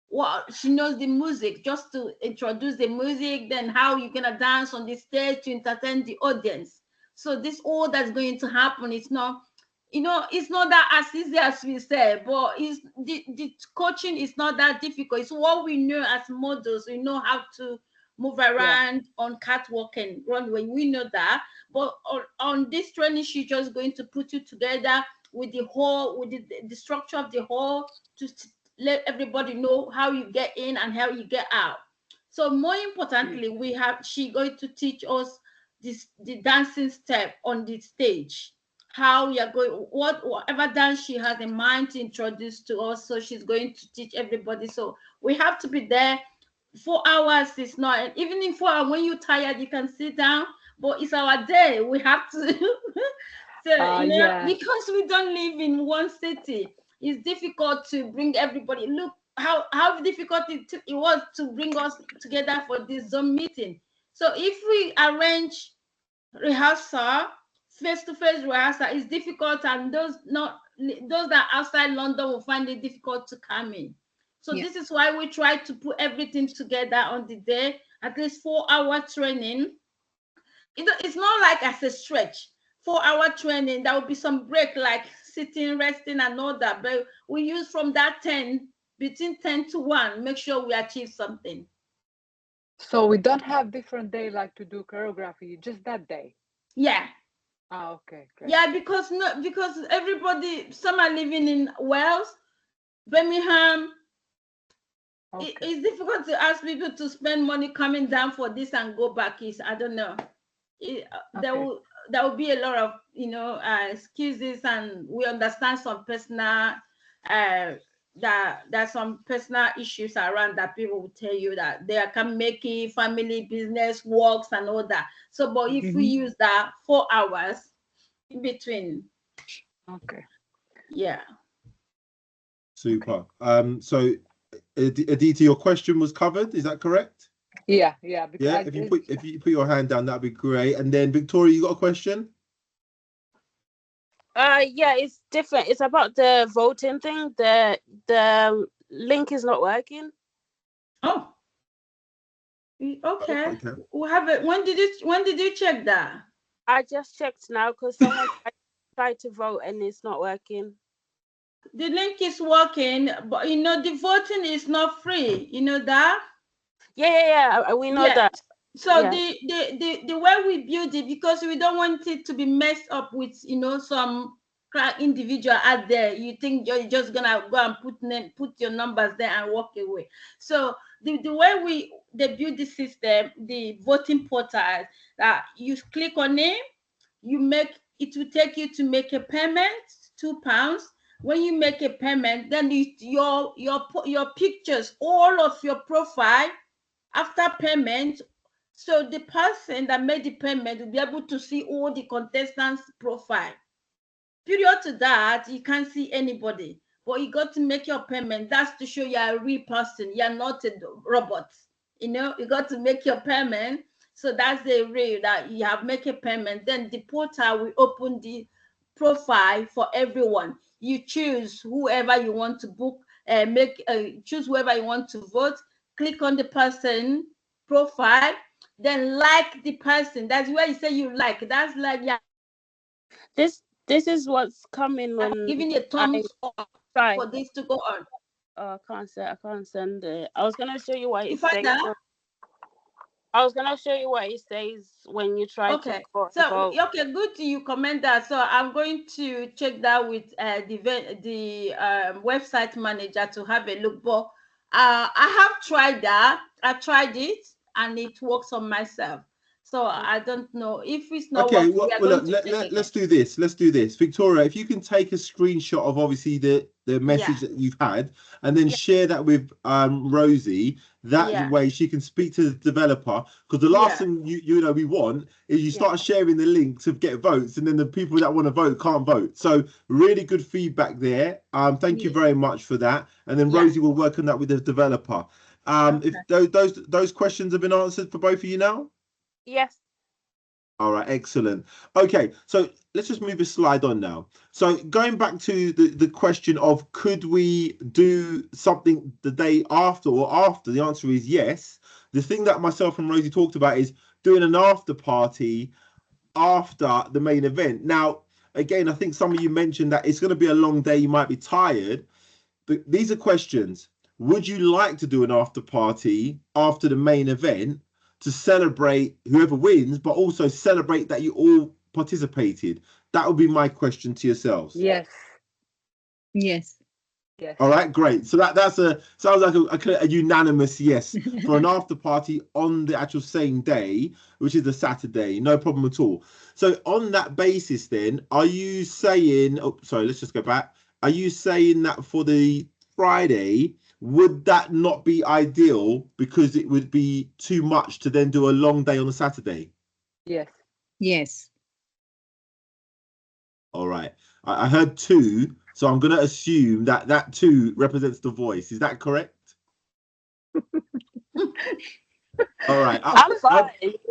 Well, she knows the music, just to introduce the music, then how you're gonna dance on the stage to entertain the audience. So this all that's going to happen. It's not, you know, it's not that as easy as we say, but it's the coaching is not that difficult. It's what we know as models. We know how to move around on catwalk and runway. We know that, but on this training, she's just going to put you together with the whole, with the structure of the whole, to let everybody know how you get in and how you get out. So more importantly, she's going to teach us the dancing step on the stage, how we are going, whatever dance she has in mind to introduce to us. So she's going to teach everybody. So we have to be there. 4 hours is not, even in 4 hours, when you're tired, you can sit down, but it's our day. We have to, so, Yeah. because we don't live in one city, it's difficult to bring everybody. Look how difficult it was to bring us together for this Zoom meeting. So if we arrange rehearsal, face-to-face rehearsal, is difficult, and those that are outside London will find it difficult to come in. So this is why we try to put everything together on the day, at least 4-hour training. It's not like as a stretch. 4-hour training, there will be some break, like sitting, resting, and all that. But we use from that 10, between 10 to 1, make sure we achieve something. So we don't have different day like to do choreography, just that day. Yeah. Oh, okay. Great. Yeah, because everybody, some are living in Wales, Birmingham. Okay. It's difficult to ask people to spend money coming down for this and go back. I don't know. There will be a lot of excuses, and we understand some personal there's some personal issues around that people will tell you that they can make it, family, business, works, and all that. So, but if we use that 4 hours in between. Okay. Yeah. Super. So, Aditi, your question was covered. Is that correct? Yeah. Yeah. If you put your hand down, that'd be great. And then Victoria, you got a question? Yeah, it's different. It's about the voting thing. The link is not working. Oh. Okay. We'll have it. When did you check that? I just checked now because someone tried to vote and it's not working. The link is working, but the voting is not free. You know that? Yeah. We know that. So the way we build it, because we don't want it to be messed up with some crack individual out there. You think you're just gonna go and put your numbers there and walk away. So the way they build the system, the voting portal, that you click on it, it will take you to make a payment, £2. When you make a payment, then your pictures, all of your profile after payment. So the person that made the payment will be able to see all the contestants' profile. Period to that, you can't see anybody, but you got to make your payment. That's to show you're a real person. You're not a robot. You got to make your payment. So that's the real that you have make a payment. Then the portal will open the profile for everyone. You choose whoever you want to book, choose whoever you want to vote. Click on the person profile, then like the person. That's where you say you like. That's like, yeah. This is what's coming when giving you a thumbs up for this to go on. Oh, I can't send it. I was gonna show you what it says. I was gonna show you what it says when you try to vote. So okay, good you comment that. So I'm going to check that with the website manager to have a look. But I have tried that. I tried it and it works on myself. So I don't know if it's not okay. Working, let's do this. Let's do this, Victoria. If you can take a screenshot of obviously the message that you've had, and then share that with Rosie. That way she can speak to the developer. Because the last thing we want is you start sharing the link to get votes, and then the people that want to vote can't vote. So really good feedback there. Thank you very much for that. And then Rosie will work on that with the developer. If those questions have been answered for both of you now. Yes. All right, excellent. Okay, so let's just move a slide on now. So going back to the question of could we do something the day after or after, the answer is yes. The thing that myself and Rosie talked about is doing an after party after the main event. Now, again, I think some of you mentioned that it's going to be a long day, you might be tired, but these are questions. Would you like to do an after party after the main event to celebrate whoever wins, but also celebrate that you all participated? That would be my question to yourselves. Yes. Yes. All right, great. So that's sounds like a unanimous yes for an after party on the actual same day, which is the Saturday. No problem at all. So on that basis, then, are you saying? Oh, sorry. Let's just go back. Are you saying that for the Friday, would that not be ideal because it would be too much to then do a long day on the Saturday? Yes. Yes. All right. I heard 2, so I'm going to assume that that 2 represents the voice. Is that correct? All right. I'm fine.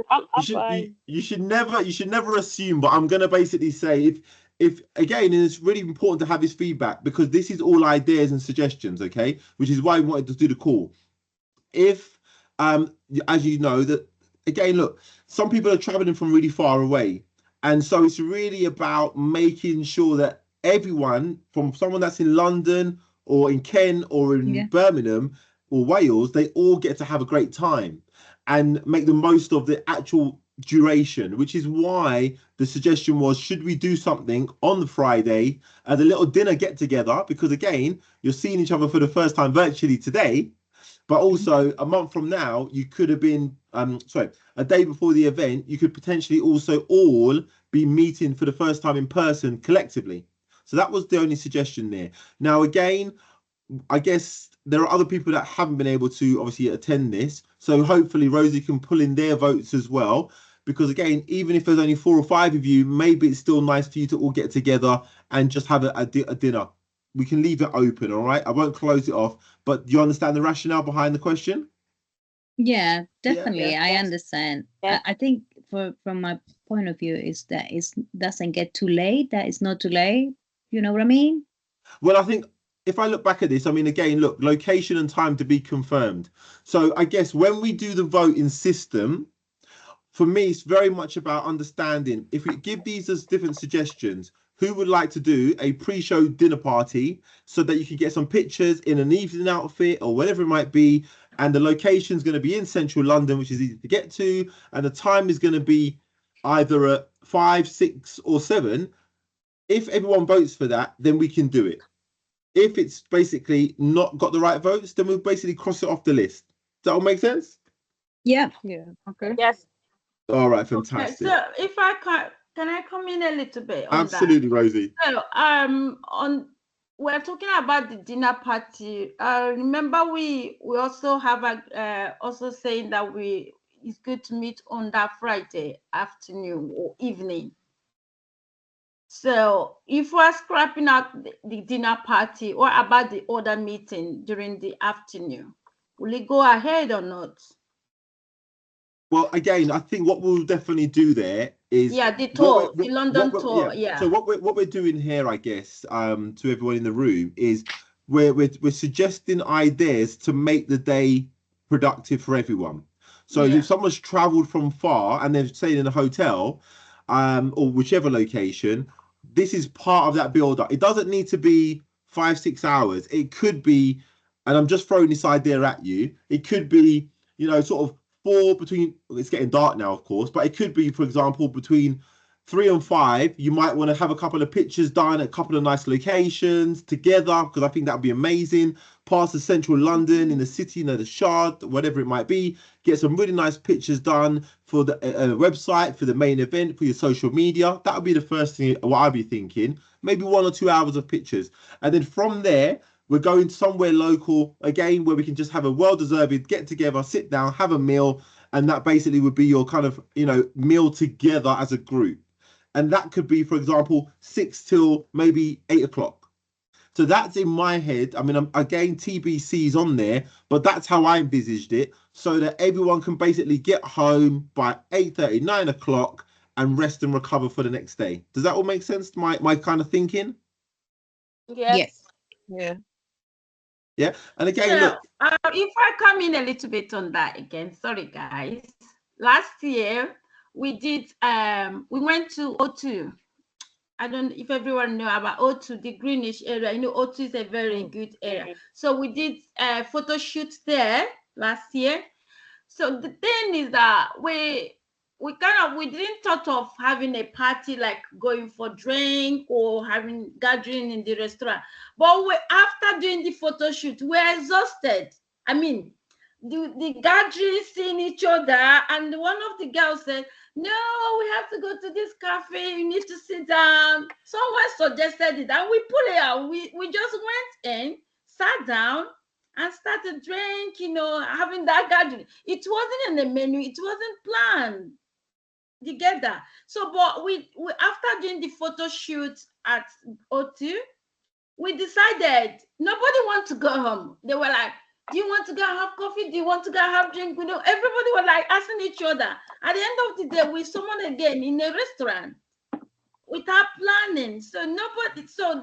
I'm fine. You should never assume, but I'm going to basically say if again, and it's really important to have this feedback because this is all ideas and suggestions, okay? Which is why we wanted to do the call. If as you know that again, look, some people are traveling from really far away. And so it's really about making sure that everyone, from someone that's in London or in Kent or in Birmingham or Wales, they all get to have a great time and make the most of the actual duration, which is why the suggestion was, should we do something on the Friday as a little dinner get together? Because again, you're seeing each other for the first time virtually today. But also a month from now, you could have been, a day before the event, you could potentially also all be meeting for the first time in person collectively. So that was the only suggestion there. Now, again, I guess there are other people that haven't been able to obviously attend this. So hopefully Rosie can pull in their votes as well. Because again, even if there's only 4 or 5 of you, maybe it's still nice for you to all get together and just have a dinner. We can leave it open, all right? I won't close it off. But do you understand the rationale behind the question? Yeah, definitely. Yeah. I understand. Yeah. I think from my point of view is that it doesn't get too late. That it's not too late. You know what I mean? Well, I think if I look back at this, I mean, again, look, location and time to be confirmed. So I guess when we do the voting system, for me, it's very much about understanding if we give these as different suggestions, who would like to do a pre-show dinner party so that you can get some pictures in an evening outfit or whatever it might be. And the location is going to be in central London, which is easy to get to. And the time is going to be either at 5, 6 or 7. If everyone votes for that, then we can do it. If it's basically not got the right votes, then we'll basically cross it off the list. Does that all make sense? Yeah. Yeah. Okay. Yes. All right, Okay, fantastic. so if I can I come in a little bit on Absolutely, Rosie. that? So we're talking about the dinner party. Remember we also have also saying that it's good to meet on that Friday afternoon or evening. So if we're scrapping out the dinner party, or about the other meeting during the afternoon, will it go ahead or not? Well, again, I think what we'll definitely do there is the tour, the London tour. So what we're doing here, I guess, to everyone in the room is we're suggesting ideas to make the day productive for everyone. So if someone's travelled from far and they're staying in a hotel, or whichever location, this is part of that build up. It doesn't need to be 5-6 hours. It could be, and I'm just throwing this idea at you. It could be, sort of it's getting dark now, of course, but it could be, for example, between 3 and 5, you might want to have a couple of pictures done at a couple of nice locations together, because I think that would be amazing. Past the central London, in the city, the Shard, whatever it might be. Get some really nice pictures done for the website, for the main event, for your social media. That would be the first thing, what I'd be thinking. Maybe 1 or 2 hours of pictures. And then from there, we're going somewhere local, again, where we can just have a well-deserved get together, sit down, have a meal. And that basically would be your kind of, meal together as a group. And that could be, for example, 6 till maybe 8 o'clock. So that's in my head. I mean, again, TBC is on there, but that's how I envisaged it, so that everyone can basically get home by 8:30, 9 o'clock and rest and recover for the next day. Does that all make sense to my kind of thinking? Yes. Yeah. Yeah. And again, look. If I come in a little bit on that again, sorry guys. Last year we did we went to O2. I don't know if everyone know about O2, the greenish area. O2 is a very good area. So we did a photo shoot there last year. So the thing is that we didn't thought of having a party, like going for drink or having gathering in the restaurant. But after doing the photo shoot, we're exhausted. I mean, the gathering, seeing each other, and one of the girls said, "No, we have to go to this cafe. You need to sit down." Someone suggested it, and we pulled it out. We just went in, sat down, and started drinking, having that gathering. It wasn't in the menu. It wasn't planned. You get that? So, but we after doing the photo shoot at O2, we decided nobody wants to go home. They were like, "Do you want to go have coffee? Do you want to go have drink?" Everybody was like asking each other. At the end of the day, we summoned again in a restaurant without planning. So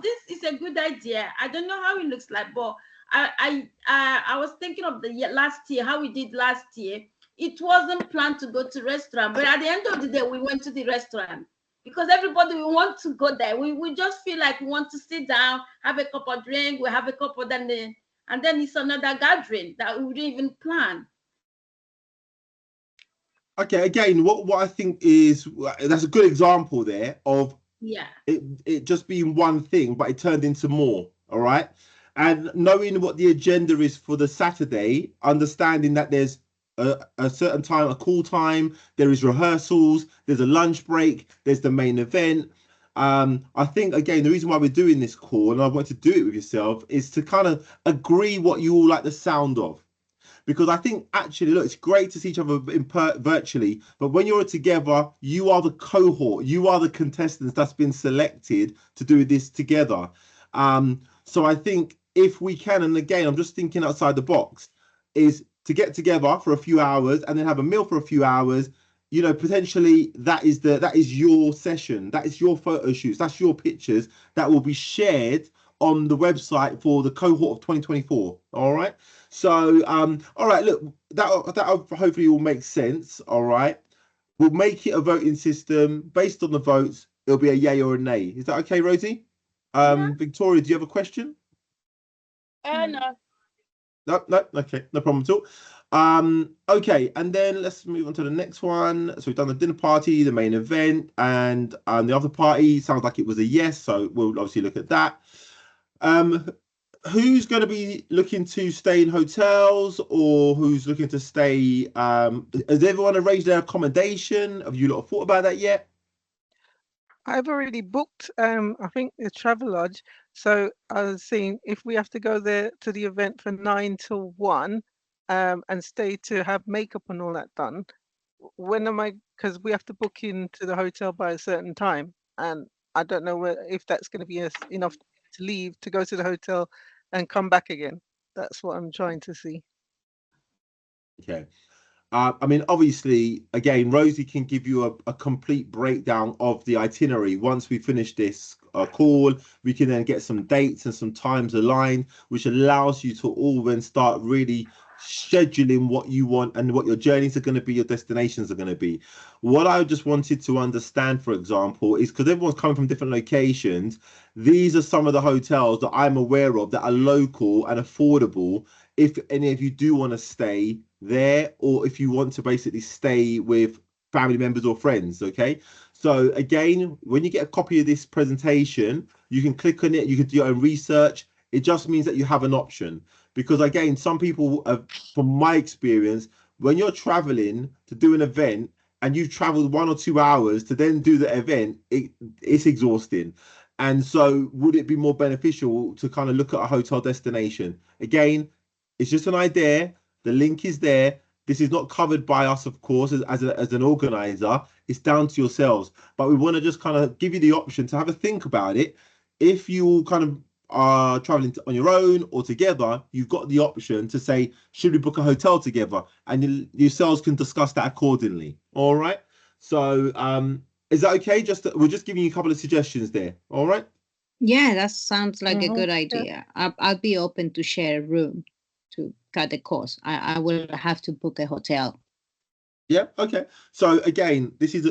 this is a good idea. I don't know how it looks like, but I was thinking of the last year, how we did last year. It wasn't planned to go to restaurant, but at the end of the day, we went to the restaurant because everybody, we want to go there. We just feel like we want to sit down, have a cup of drink, we have a cup of and then it's another gathering that we didn't even plan. Okay, again, what I think is that's a good example there of it just being one thing, but it turned into more. All right, and knowing what the agenda is for the Saturday, understanding that there's a certain time, a call time, there is rehearsals, there's a lunch break, there's the main event. I think, again, the reason why we're doing this call, and I want to do it with yourself, is to kind of agree what you all like the sound of. Because I think, actually, look, it's great to see each other virtually, but when you're together, you are the cohort, you are the contestants that's been selected to do this together. So I think if we can, and again, I'm just thinking outside the box, is to get together for a few hours and then have a meal for a few hours. Potentially that is your session, that is your photo shoots, that's your pictures that will be shared on the website for the cohort of 2024. All right. So all right, look, that hopefully will make sense. All right, we'll make it a voting system based on the votes. It'll be a yay or a nay. Is that okay, Rosie? Victoria, do you have a question? No. No, okay, no problem at all. Okay, and then let's move on to the next one. So we've done the dinner party, the main event, and the other party sounds like it was a yes, so we'll obviously look at that. Who's going to be looking to stay in hotels, or who's looking to stay? Has everyone arranged their accommodation? Have you lot thought about that yet? I've already booked, I think, the Travelodge. So I was seeing if we have to go there to the event from 9 till 1 and stay to have makeup and all that done. When am I? Because we have to book into the hotel by a certain time, and I don't know if that's going to be enough to leave to go to the hotel and come back again. That's what I'm trying to see. Okay. I mean, obviously, again, Rosie can give you a complete breakdown of the itinerary. Once we finish this call, we can then get some dates and some times aligned, which allows you to all then start really scheduling what you want and what your journeys are going to be, your destinations are going to be. What I just wanted to understand, for example, is because everyone's coming from different locations, these are some of the hotels that I'm aware of that are local and affordable if any of you do want to stay there, or if you want to basically stay with family members or friends. Okay, so again, when you get a copy of this presentation, you can click on it, you can do your own research. It just means that you have an option, because again, some people from my experience, when you're traveling to do an event and you've traveled 1 or 2 hours to then do the event, it's exhausting. And so would it be more beneficial to kind of look at a hotel destination? Again, it's just an idea. The link is there. This is not covered by us, of course, as an organizer. It's down to yourselves. But we want to just kind of give you the option to have a think about it. If you kind of are traveling on your own or together, you've got the option to say, should we book a hotel together? And yourselves can discuss that accordingly. All right. So is that okay? We're just giving you a couple of suggestions there. All right. Yeah, that sounds like a good idea. I'll be open to share a room to cut the cost. I will have to book a hotel. Yeah, okay. So again, this is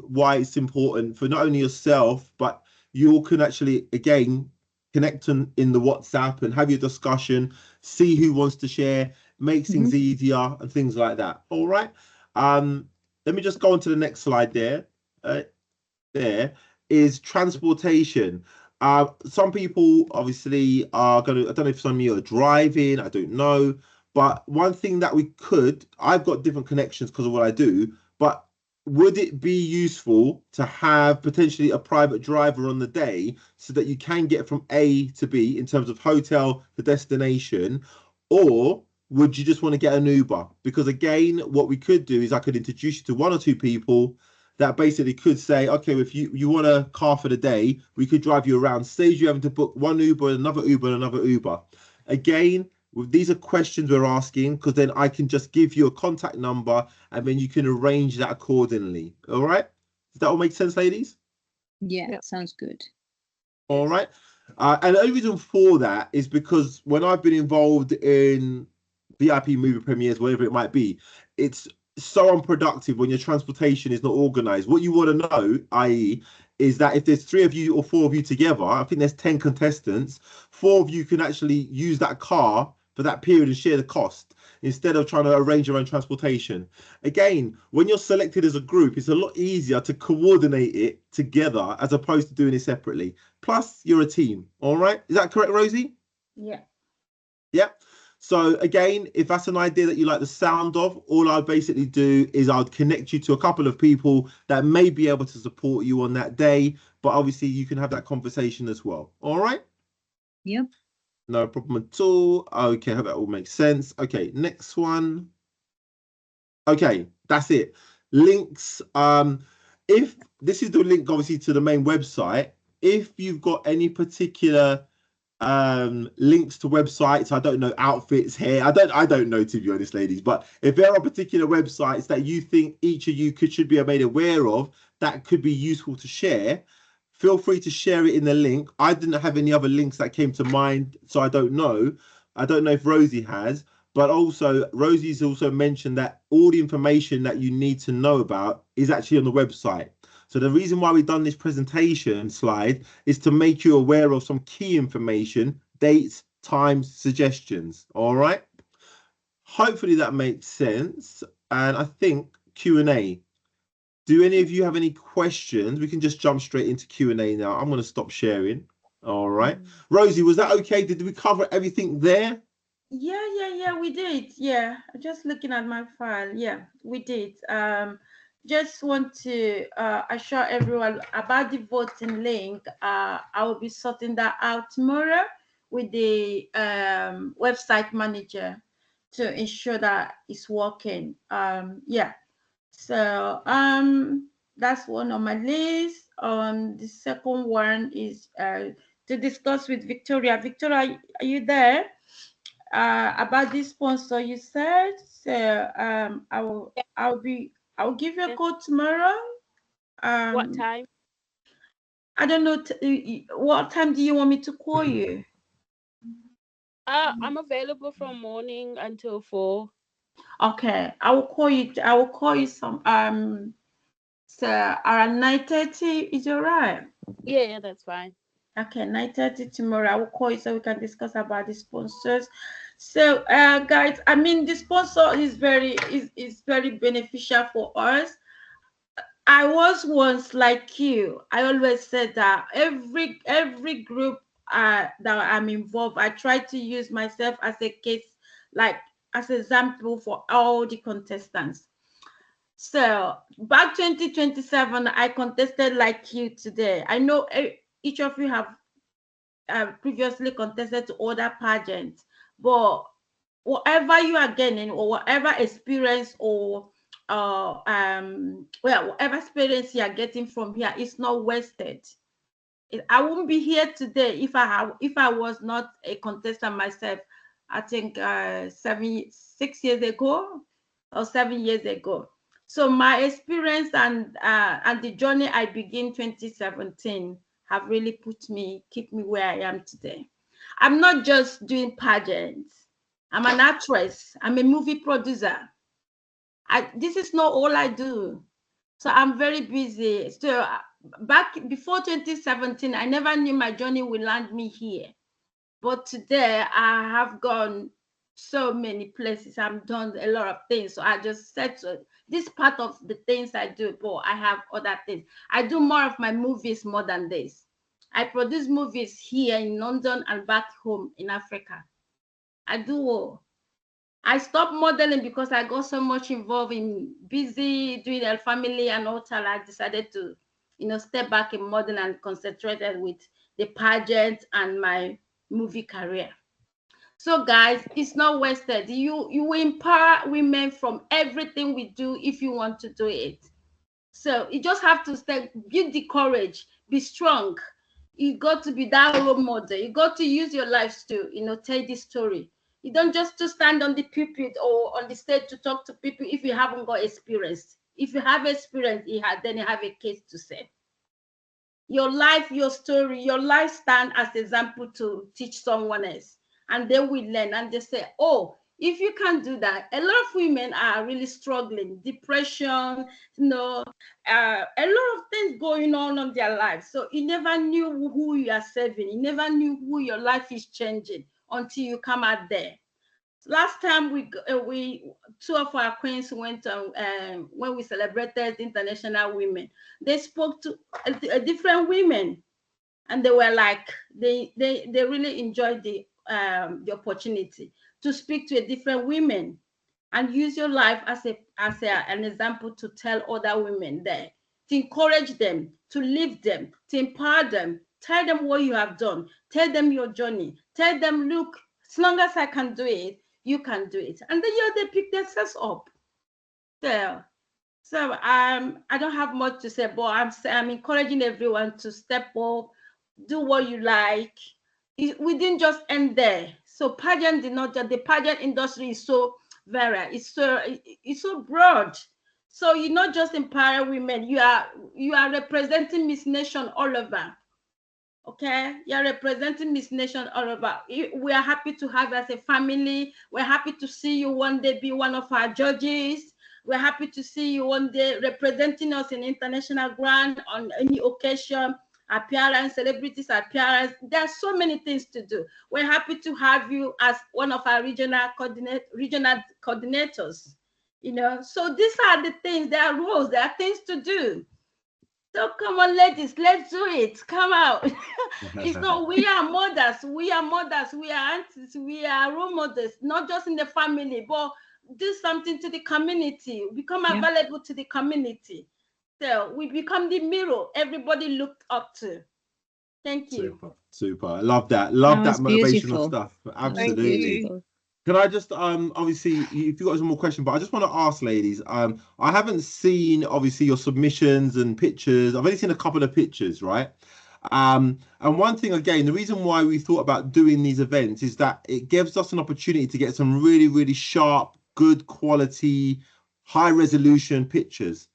why it's important for not only yourself, but you all can actually again connect in the WhatsApp and have your discussion, see who wants to share, make things easier and things like that. All right. let me just go on to the next slide there. There is transportation. Some people obviously are going to, I don't know if some of you are driving, I don't know. But one thing that we could, I've got different connections because of what I do, but would it be useful to have potentially a private driver on the day so that you can get from A to B in terms of hotel to destination? Or would you just want to get an Uber? Because again, what we could do is I could introduce you to 1 or 2 people that basically could say, okay, if you want a car for the day, we could drive you around, saves you having to book one Uber, another Uber, another Uber. Again, these are questions we're asking, because then I can just give you a contact number and then you can arrange that accordingly. All right. Does that all make sense, ladies? Yeah, sounds good. All right. And the only reason for that is because when I've been involved in VIP movie premieres, whatever it might be, it's so unproductive when your transportation is not organized. What you want to know, i.e., is that if there's 3 of you or 4 of you together, I think there's 10 contestants, 4 of you can actually use that car for that period and share the cost instead of trying to arrange your own transportation. Again, when you're selected as a group, it's a lot easier to coordinate it together as opposed to doing it separately. Plus, you're a team. All right. Is that correct, Rosie? Yeah. Yeah. So again, if that's an idea that you like the sound of, all I'll basically do is I'll connect you to a couple of people that may be able to support you on that day. But obviously you can have that conversation as well. All right. Yep. No problem at all. Okay, I hope that all makes sense. Okay, next one. Okay, that's it. Links. If this is the link obviously to the main website, if you've got any particular links to websites, I don't know, outfits, hair, I don't know, to be honest, ladies, but if there are particular websites that you think each of you should be made aware of that could be useful to share, feel free to share it in the link. I didn't have any other links that came to mind, so I don't know if Rosie has, but also Rosie's also mentioned that all the information that you need to know about is actually on the website. So the reason why we've done this presentation slide is to make you aware of some key information, dates, times, suggestions. All right. Hopefully that makes sense. And I think Q&A. Do any of you have any questions? We can just jump straight into Q&A now. I'm going to stop sharing. All right. Rosie, was that okay? Did we cover everything there? Yeah, we did. Yeah, just looking at my file. Yeah, we did. Just want to assure everyone about the voting link. I will be sorting that out tomorrow with the website manager to ensure that it's working. Yeah, so that's one on my list. The second one is to discuss with Victoria. Victoria, are you there? About this sponsor you said. So I'll give you a call tomorrow. What time? I don't know. What time do you want me to call you? I'm available from morning until 4. Okay, I will call you. I will call you some so around 9:30. Is it all right? Yeah, that's fine. Okay, 9:30 tomorrow. I will call you so we can discuss about the sponsors. So guys, I mean, the sponsor is very beneficial for us. I was once like you. I always said that every group that I'm involved, I try to use myself as a case, like as an example for all the contestants. So back 2027, I contested like you today. I know each of you have previously contested to other pageants, but whatever you are gaining or whatever experience or whatever experience you are getting from here is not wasted. I wouldn't be here today if I was not a contestant myself. I think 6 years ago or 7 years ago. So my experience and the journey I began 2017 have really keep me where I am today. I'm not just doing pageants. I'm an actress. I'm a movie producer. This is not all I do. So I'm very busy. So back before 2017, I never knew my journey would land me here. But today I have gone so many places. I've done a lot of things. So I just said this part of the things I do, but I have other things. I do more of my movies more than this. I produce movies here in London and back home in Africa. I do all. I stopped modeling because I got so much involved in busy doing a family and all that. I decided to, step back in modeling and concentrated with the pageant and my movie career. So guys, it's not wasted. You empower women from everything we do if you want to do it. So you just have to build the courage, be strong. You got to be that role model. You got to use your lives to, tell this story. You don't just to stand on the pulpit or on the stage to talk to people if you haven't got experience. If you have experience, then you have a case to say. Your life, your story, your life stand as example to teach someone else. And they will learn and they say, oh, if you can do that, a lot of women are really struggling, depression, a lot of things going on in their lives. So you never knew who you are serving. You never knew who your life is changing until you come out there. Last time two of our queens went on when we celebrated International Women. They spoke to different women, and they were like they really enjoyed the opportunity to speak to a different women and use your life as an example to tell other women there, to encourage them, to lift them, to empower them, tell them what you have done, tell them your journey, tell them, look, as long as I can do it, you can do it. And then they pick themselves up. So I don't have much to say, but I'm encouraging everyone to step up, do what you like. We didn't just end there. So pageant did not just, the pageant industry is so varied, it's so broad. So you're not just empowering women, you are representing Miss Nation all over. Okay, you're representing Miss Nation all over. We are happy to have you as a family. We're happy to see you one day be one of our judges. We're happy to see you one day representing us in international ground on any occasion, appearance, celebrities appearance. There are so many things to do. We're happy to have you as one of our regional coordinators. So these are the things. There are rules. There are things to do. So come on, ladies, let's do it. Come out. It's not, we are mothers, we are aunties, we are role models, not just in the family, but do something to the community, become available to the community. So we become the mirror everybody looked up to. Thank you. Super. I love that. Love that motivational beautiful stuff. Absolutely. Can I just obviously, if you got some more questions, but I just want to ask, ladies, I haven't seen obviously your submissions and pictures. I've only seen a couple of pictures, right? And one thing, again, the reason why we thought about doing these events is that it gives us an opportunity to get some really, really sharp, good quality, high resolution pictures.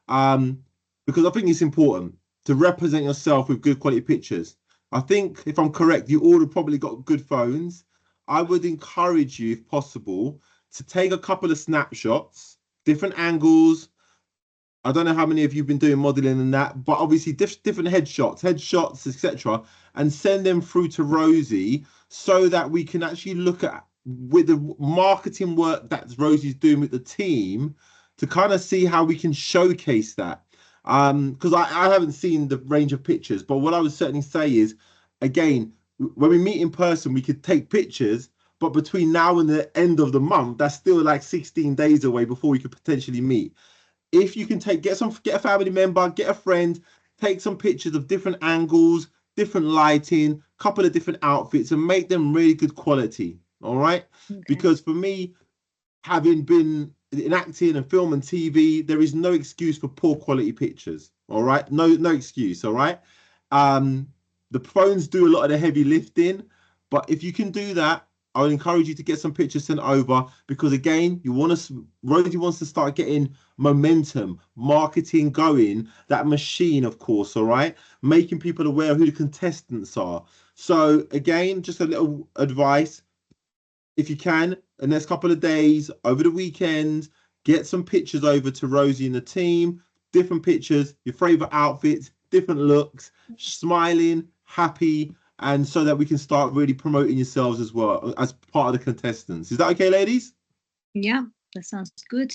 Because I think it's important to represent yourself with good quality pictures. I think, if I'm correct, you all have probably got good phones. I would encourage you, if possible, to take a couple of snapshots, different angles. I don't know how many of you have been doing modeling and that, but obviously different headshots, etc., and send them through to Rosie so that we can actually look at, with the marketing work that Rosie's doing with the team, to kind of see how we can showcase that. Because I haven't seen the range of pictures, but what I would certainly say is, again, when we meet in person, we could take pictures, but between now and the end of the month, that's still like 16 days away before we could potentially meet. If you can get a family member, get a friend, take some pictures of different angles, different lighting, couple of different outfits, and make them really good quality. All right. Okay. Because for me, having been in acting and film and TV, there is no excuse for poor quality pictures. All right. No excuse. All right. The phones do a lot of the heavy lifting, but if you can do that, I would encourage you to get some pictures sent over, because again, Rosie wants to start getting momentum, marketing going, that machine, of course, all right? Making people aware of who the contestants are. So again, just a little advice. If you can, in the next couple of days, over the weekend, get some pictures over to Rosie and the team, different pictures, your favorite outfits, different looks, smiling, happy, and so that we can start really promoting yourselves as well as part of the contestants. Is that okay, ladies? Yeah, that sounds good.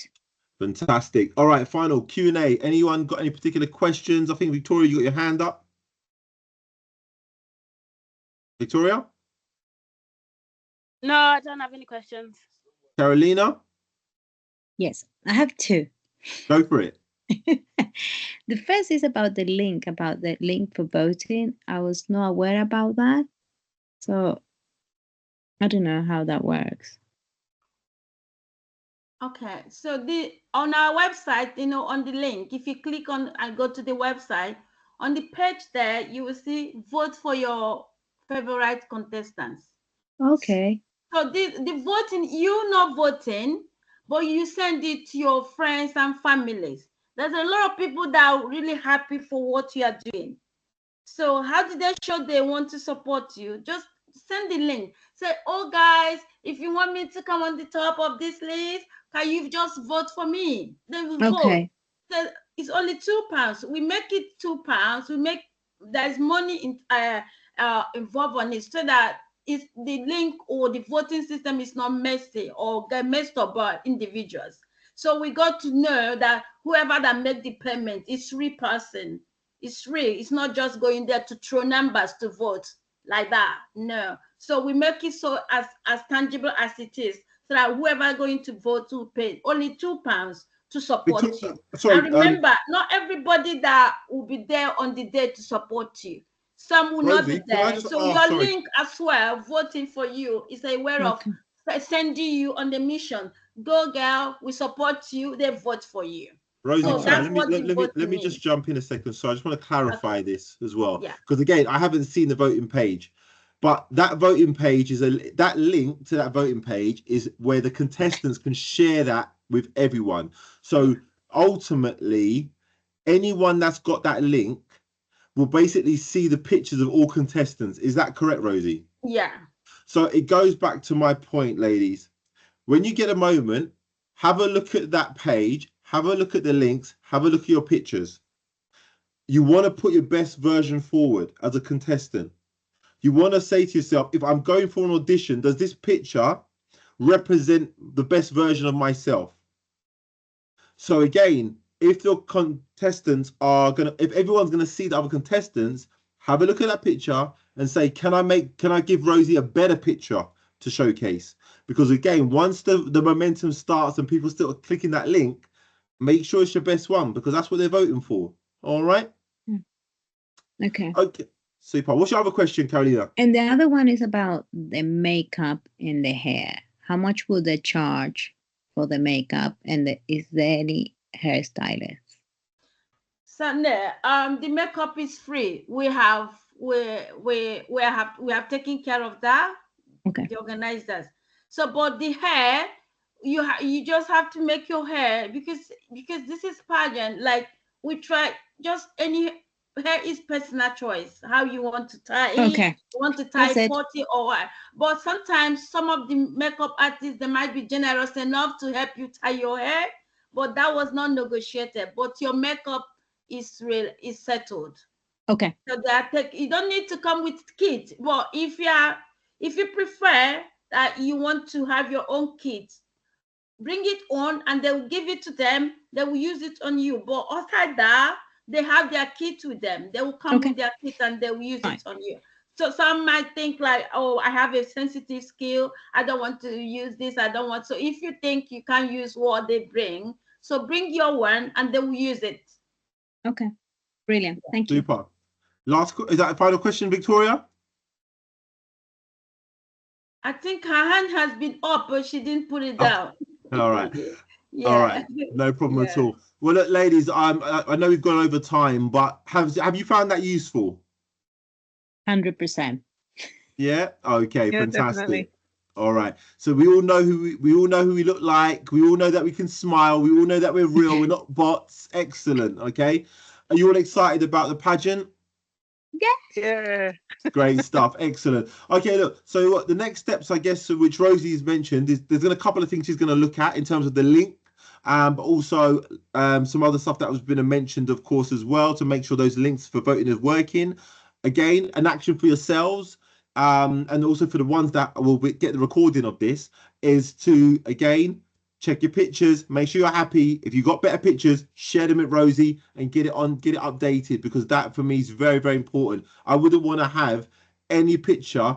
Fantastic. All right, final Q&A. Anyone got any particular questions? I think Victoria, you got your hand up. Victoria? No, I don't have any questions. Carolina? Yes, I have two. Go for it. The first is about the link for voting. I was not aware about that. So I don't know how that works. Okay, so on our website, on the link, if you click on and go to the website, on the page there, you will see vote for your favorite contestants. Okay. So the voting, you not voting, but you send it to your friends and families. There's a lot of people that are really happy for what you are doing. So how do they show they want to support you? Just send the link. Say, oh guys, if you want me to come on the top of this list, can you just vote for me? They will vote. So it's only £2. We make it £2. There's money involved on it, so that the link or the voting system is not messy or get messed up by individuals. So we got to know that whoever that made the payment is real person. It's real. It's not just going there to throw numbers to vote like that. No. So we make it so as tangible as it is, so that whoever going to vote will pay only £2 to support you. Sorry, and remember, not everybody that will be there on the day to support you. Some will not be there. So your link as well, voting for you, is a way of sending you on the mission. Go, girl, we support you. They vote for you. Rosie, so let me just jump in a second. So I just want to clarify this as well. Because again, I haven't seen the voting page. But that voting page is that link to that voting page is where the contestants can share that with everyone. So ultimately, anyone that's got that link will basically see the pictures of all contestants. Is that correct, Rosie? Yeah. So it goes back to my point, ladies. When you get a moment, have a look at that page, have a look at the links, have a look at your pictures. You want to put your best version forward as a contestant. You want to say to yourself, if I'm going for an audition, does this picture represent the best version of myself? So again, if your contestants if everyone's gonna see the other contestants, have a look at that picture and say, can I give Rosie a better picture to showcase? Because again, once the momentum starts and people start clicking that link, make sure it's your best one, because that's what they're voting for. All right. Okay. Super. What's your other question, Carolina? And the other one is about the makeup and the hair. How much will they charge for the makeup, and is there any hairstylist? So the makeup is free. We have taken care of that. Okay. The organizers. So, but the hair, you just have to make your hair because this is pageant. Like we try, just any hair is personal choice. How you want to tie it. Okay. You want to tie 40 or what? But sometimes some of the makeup artists, they might be generous enough to help you tie your hair, but that was not negotiated. But your makeup is settled. Okay. So you don't need to come with kit. But if you prefer that you want to have your own kit, bring it on and they will give it to them. They will use it on you. But outside that, they have their kit with them. They will come with their kit and they will use it on you. So some might think like, oh, I have a sensitive skill. I don't want to use this. I don't want. So if you think you can't use what they bring, so bring your one and they will use it. Okay. Brilliant. Thank you. Super. Is that a final question, Victoria? I think her hand has been up, but she didn't put it down. All right. Yeah. All right. No problem at all. Well, look, ladies, I know we've gone over time, but have you found that useful? 100%. Yeah. Okay. Yeah, fantastic. Definitely. All right. So we all know who we look like. We all know that we can smile. We all know that we're real. We're not bots. Excellent. Okay. Are you all excited about the pageant? Yeah. Great stuff. Excellent. Okay, look, so the next steps, I guess, which Rosie's mentioned, is there's a couple of things she's going to look at in terms of the link, but also some other stuff that was been mentioned, of course, as well, to make sure those links for voting is working. Again, an action for yourselves, and also for the ones that will get the recording of this, is to, again, check your pictures, make sure you're happy. If you got better pictures, share them with Rosie and get it updated, because that for me is very, very important. I wouldn't want to have any picture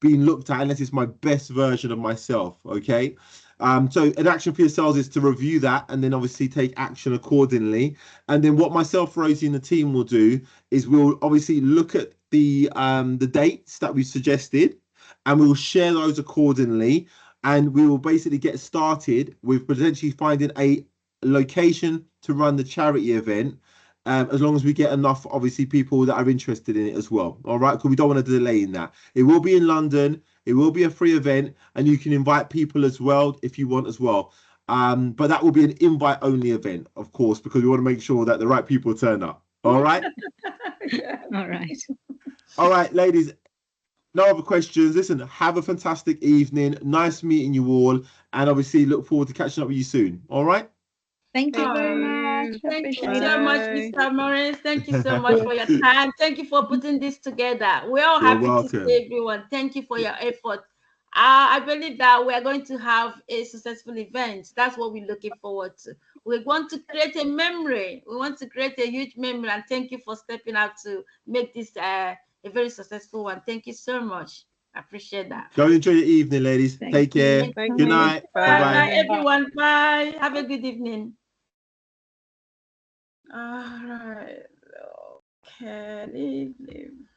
being looked at unless it's my best version of myself. Okay. So an action for yourselves is to review that and then obviously take action accordingly. And then what myself, Rosie, and the team will do is we'll obviously look at the dates that we suggested, and we'll share those accordingly. And we will basically get started with potentially finding a location to run the charity event, as long as we get enough, obviously, people that are interested in it as well. All right, because we don't want to delay in that. It will be in London. It will be a free event, and you can invite people as well if you want as well. But that will be an invite-only event, of course, because we want to make sure that the right people turn up. All right? All right. All right, ladies. No other questions. Listen, have a fantastic evening. Nice meeting you all. And obviously look forward to catching up with you soon. All right? Thank you very Oh, much. thank you Appreciate so it. much, Mr. Morris. Thank you so much for your time. Thank you for putting this together. We're all You're happy welcome. to see everyone. Thank you for your effort. I believe that we're going to have a successful event. That's what we're looking forward to. We want to create a memory. We want to create a huge memory. And thank you for stepping out to make this a very successful one. Thank you so much. I appreciate that. Go enjoy your evening, ladies. Thank Take care. you. Thank Good you. night. Bye, Bye-bye. bye, everyone. Bye. Have a good evening. All right. Okay. Leave.